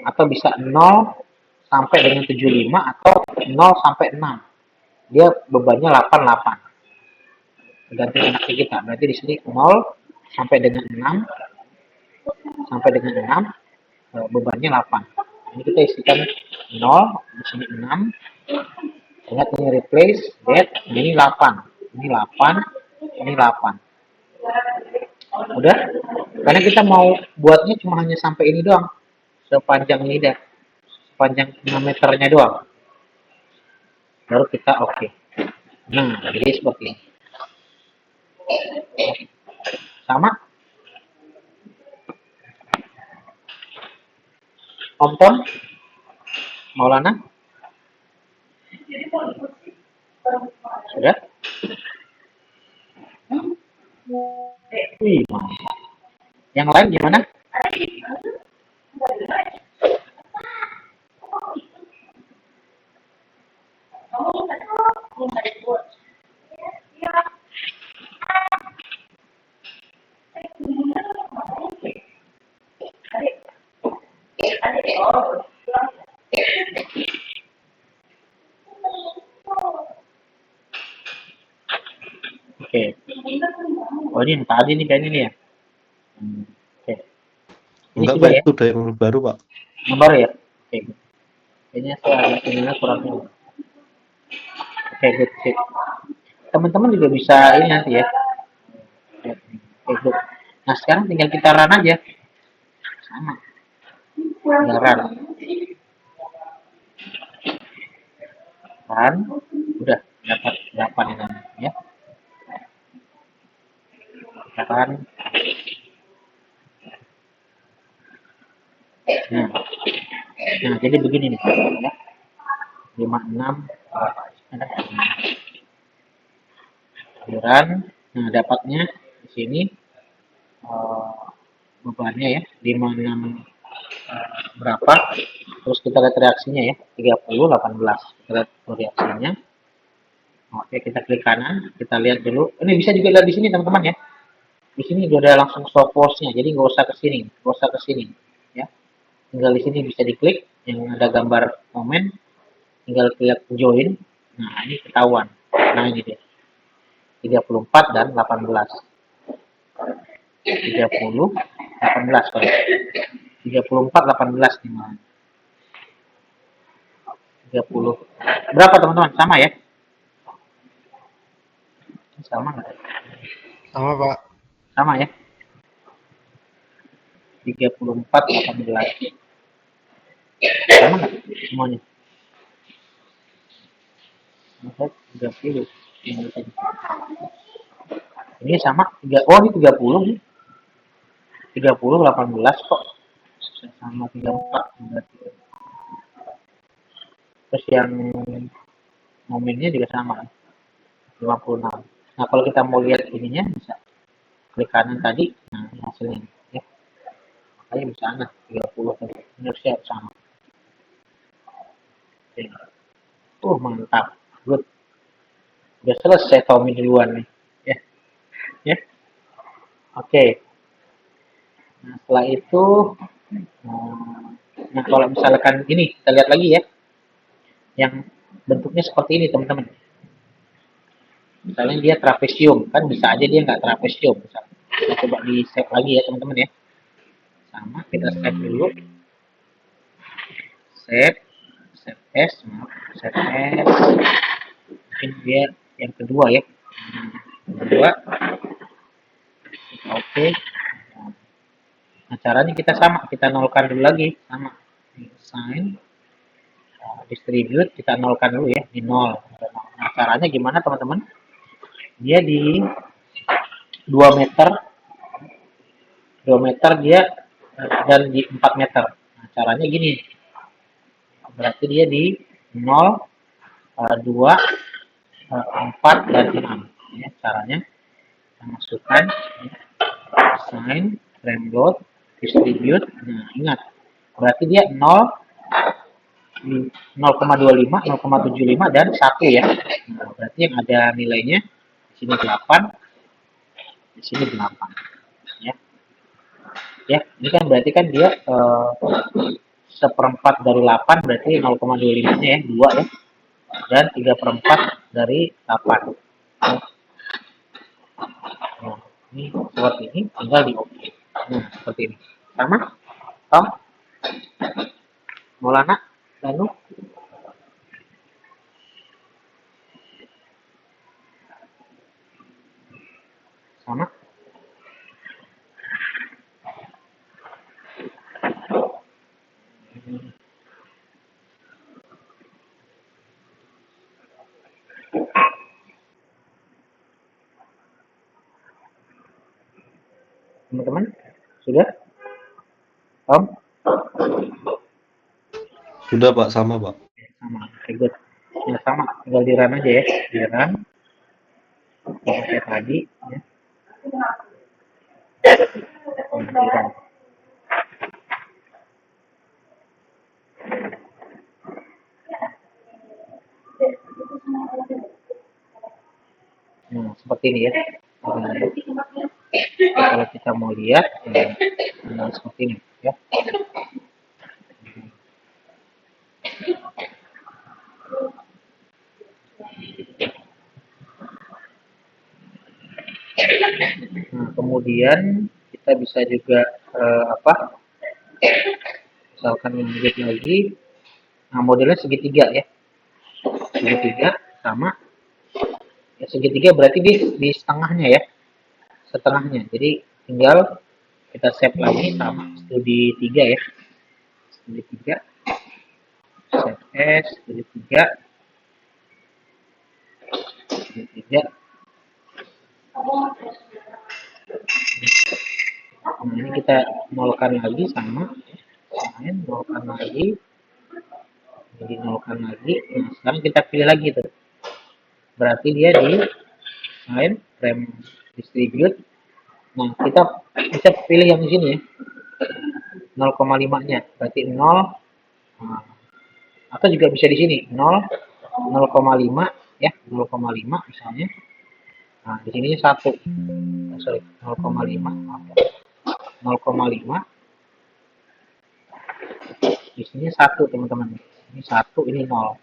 Atau bisa 0 sampai dengan 75 atau 0 sampai 6. Dia bebannya 88. Tergantung enaknya kita. Berarti di sini 0 sampai dengan 6 sampai dengan 6 bebannya 8. Ini kita isikan 0, di sini 6. Ingat ini replace that, ini 8. Ini 8, ini 8. Udah? Karena kita mau buatnya cuma hanya sampai ini doang. Sepanjang ini dah. Sepanjang 6 meternya doang. Baru kita oke. Nah, jadi seperti ini. Sama? Om Tom? Maulana? Sudah? Wih, mantap. Yang lain gimana? Oke. Oh ini yang tadi nih kayaknya nih ya. Oke. Ini Enggak, sudah Pak. ya? Itu udah yang baru, Pak. Yang baru ya? Oke. Kayaknya saya ininya kurang. Oke, good, sip. Teman-teman juga bisa ini nanti ya. Oke, good. Nah sekarang tinggal kita run aja. Sama. Tinggal run. Run. Udah dapat berapa nih namanya ya. Run. Nah, jadi begini nih ya. 56 run. Nah, dapatnya di sini bebannya ya 56 berapa, terus kita lihat reaksinya ya 30 18, kita lihat reaksinya. Oke, kita klik kanan, kita lihat dulu. Ini bisa juga lihat di sini teman-teman ya, Di sini udah langsung show force-nya, jadi nggak usah ke sini, nggak usah ke sini, ya. Tinggal di sini bisa diklik yang ada gambar momen, tinggal klik join. Nah, ini ketahuan. Nah, ini dia. 34 dan 18. 30 18 sorry. 34 18 nih. 30. Berapa teman-teman? Sama ya? Sama nggak? Sama, Pak. Sama ya? 34 18. Sama nggak semuanya? 30. Ini sama 3. Oh, ini 30 nih. 30 18 kok. Sama 34 berarti. Terus yang momennya juga sama 56. Nah, kalau kita mau lihat ininya bisa klik kanan tadi, nah ini hasilnya ya. Makanya bisa sana 30 tadi. Indonesia sama. Oke. Mantap. Good. Udah selesai Tommy duluan nih. Ya. Ya. Oke. Nah, setelah itu nah kalau misalkan ini kita lihat lagi ya. Yang bentuknya seperti ini, teman-teman. Misalnya dia trapesium, kan bisa aja dia nggak trapesium. Misalnya. Kita coba di save lagi ya teman-teman ya. Sama, kita save dulu. Save, save as, save as. Mungkin dia yang kedua ya. Kedua, oke. Nah caranya kita sama, kita nolkan dulu lagi, sama. Sign, distribute, kita nolkan dulu ya, di nol. Nah caranya gimana teman-teman? Dia di 2 meter 2 meter dia dan di 4 meter. Nah, caranya gini. Berarti dia di 0, 2, 4 dan 6. Ya, caranya kita masukkan ya, assign, frame load, distribute. Nah, ingat. Berarti dia 0, 0,25, 0,75 dan 1 ya. Nah, berarti yang ada nilainya di sini 8, di sini 8. Ya. Ya, ini kan berarti kan dia seperempat dari 8 berarti 0,25 nya ya 2 ya, dan 3/4 dari 8 ya. Nah, ini seperti ini tinggal di OK. Nah seperti ini sama Tom, Maulana, Danu. Sama teman-teman sudah Tom? Sudah Pak, sama Pak. Sama, oke good ya, sama tinggal di run aja ya, di run kayak tadi ya. Di run. Nah seperti ini ya. Kalau kita mau lihat ya, nah, seperti ini ya. Nah, kemudian kita bisa juga misalkan lanjut lagi. Nah, modelnya segitiga ya. Segitiga sama ya, segitiga berarti di setengahnya ya. Setengahnya. Jadi tinggal kita save lagi sama studi 3 ya. Studi 3 save as studi 3 studi 3. Nah, ini kita nolkan lagi sama nolkan lagi, jadi nolkan lagi. Nah, sekarang kita pilih lagi tuh. Berarti dia di sign frame distribute. Nah, kita bisa pilih yang di sini ya. 0,5 nya berarti 0. Nah, atau juga bisa di sini 0, 0,5 ya, 0,5 misalnya. Nah, di sini 1. Sorry, 0,5. Maaf ya. 0,5. Di sini 1, teman-teman. Ini 1, ini 0.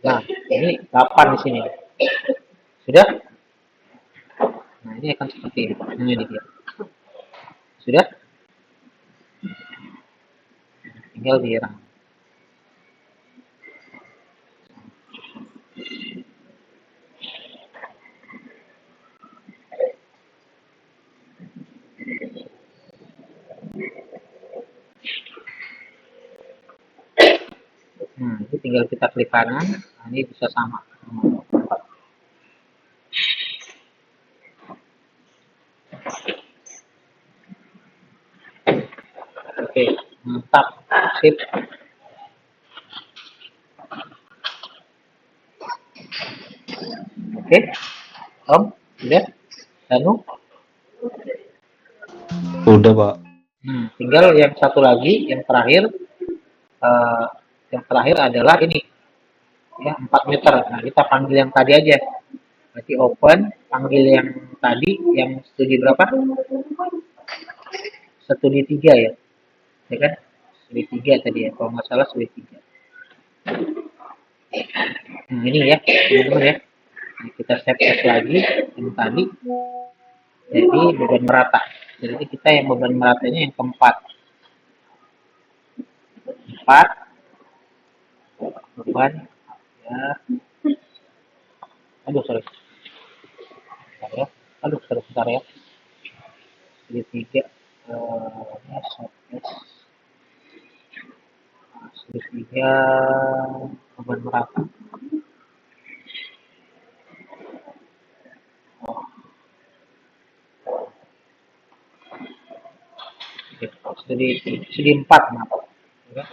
Nah, ini 8 di sini. Sudah? Nah, ini akan seperti ini. Nah, ini dia. Sudah? Tinggal dirang. Nah, ini tinggal kita klik kanan. Nah, ini bisa sama. Oke, mantap. Sip. Oke, Om, sudah? Danu? Udah, Pak. Nah, tinggal yang satu lagi, yang terakhir. eh, yang terakhir adalah ini. Ya, 4 meter. Nah, kita panggil yang tadi aja. Berarti open, panggil yang tadi, yang studi berapa? Studi 3 ya. Ya kan? Studi 3 tadi ya. Kalau nggak salah studi 3. Nah, ini ya, teman-teman ya. Nah, kita save lagi yang tadi. Jadi beban merata. Jadi kita yang beban meratanya yang keempat. 4 beban ya. Aduh, sorry. Bentar ya. Aduh, sebentar ya. Studi 3 ini studi 3 beban merata. Studi 4 kenapa? Ya.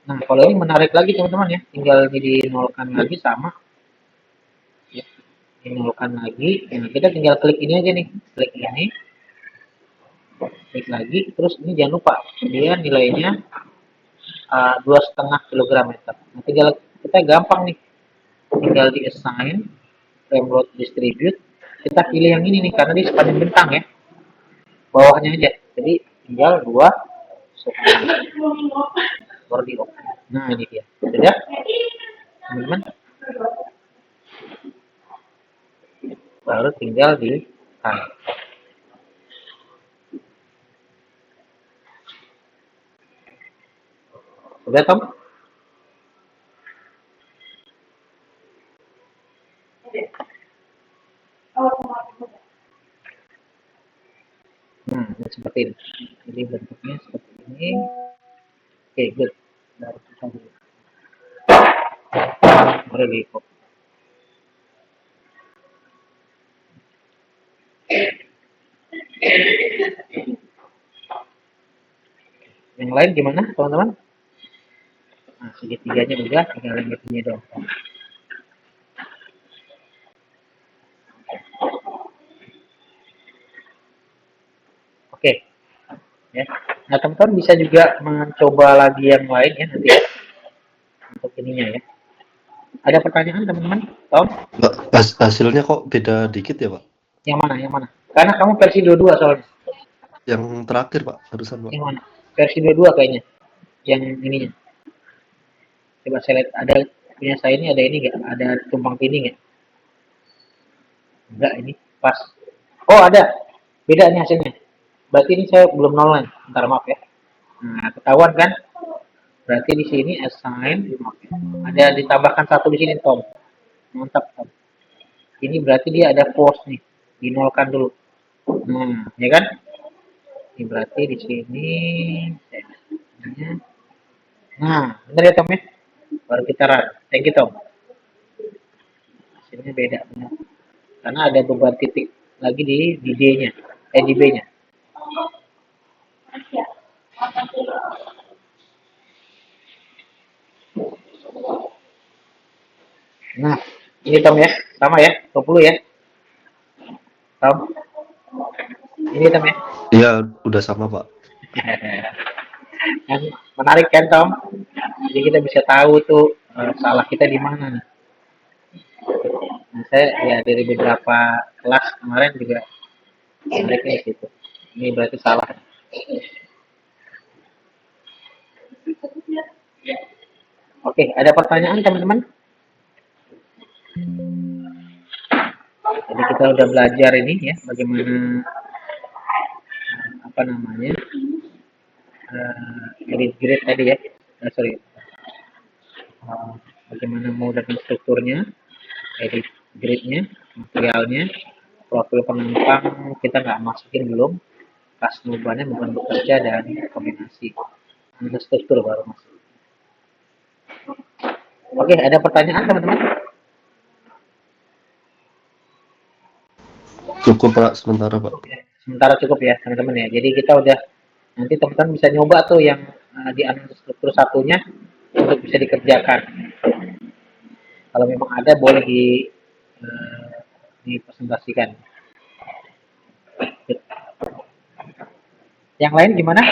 Nah, kalau ini menarik lagi teman-teman ya, tinggal dinolkan lagi sama, ya, dinolkan lagi. Nah, kita tinggal klik ini aja nih, klik lagi, terus ini jangan lupa dia nilainya 2,5 kg/meter. Nah, tinggal kita gampang nih, tinggal di assign frame load distribute, kita pilih yang ini nih karena dia sepanjang bentang ya, bawahnya aja. Jadi tinggal 2,5. Nah, ini dia. Sudah, teman-teman. Baru tinggal di Sudah, Tom? Nah, ini seperti ini. Jadi bentuknya seperti ini. Oke, good. Baru kita dulu. Boleh di copy. Yang lain gimana, teman-teman? Nah, segitiganya udah, tinggal yang ini dong. Oke, ya. Nah, teman-teman bisa juga mencoba lagi yang lain ya nanti ya, untuk ininya ya. Ada pertanyaan teman-teman? Tom? Pak, hasilnya kok beda dikit ya, Pak? Yang mana? Yang mana? Karena kamu versi 22 soalnya. Yang terakhir, Pak, barusan, Pak. Yang mana? Versi 22 kayaknya. Yang ininya. Coba saya lihat, ada punya saya ini ada ini nggak? Ada tumpang tindih nggak? Enggak, ini pas. Oh, ada. Beda nih hasilnya. Berarti ini saya belum nol nih. Bentar, maaf ya. Nah, ketahuan kan? Berarti di sini assign ada ditambahkan 1 di sini, Tom. Mantap, Tom. Ini berarti dia ada force nih. Dinolkan dulu. Nah, ya kan? Ini berarti di sini. Nah, benar ya, Tom ya? Baru kita run. Thank you, Tom. Hasilnya beda. Benar. Karena ada beban titik lagi di D-nya. Di B-nya. Nah, ini Tom ya. Sama ya, 20 ya. Tom. Ini Tom ya. Iya, udah sama, Pak. Kan menarik kan Tom? Jadi kita bisa tahu tuh salah kita di mana nih. Nah, saya ya dari beberapa kelas kemarin juga menariknya di situ. Ini berarti salah. Oke, ada pertanyaan teman-teman? Jadi kita udah belajar ini ya, bagaimana apa namanya edit grid tadi ya. Sorry, bagaimana mau dan strukturnya, edit gridnya, materialnya, profil penumpang kita nggak masukin belum, pas nubannya bukan bekerja dan kombinasi. Ada struktur baru masuk. Oke, ada pertanyaan teman-teman? Cukup Pak, sementara Pak. Sementara cukup ya teman-teman ya. Jadi kita udah nanti teman-teman bisa nyoba tuh yang di struktur satunya untuk bisa dikerjakan. Kalau memang ada boleh dipresentasikan. Yang lain gimana?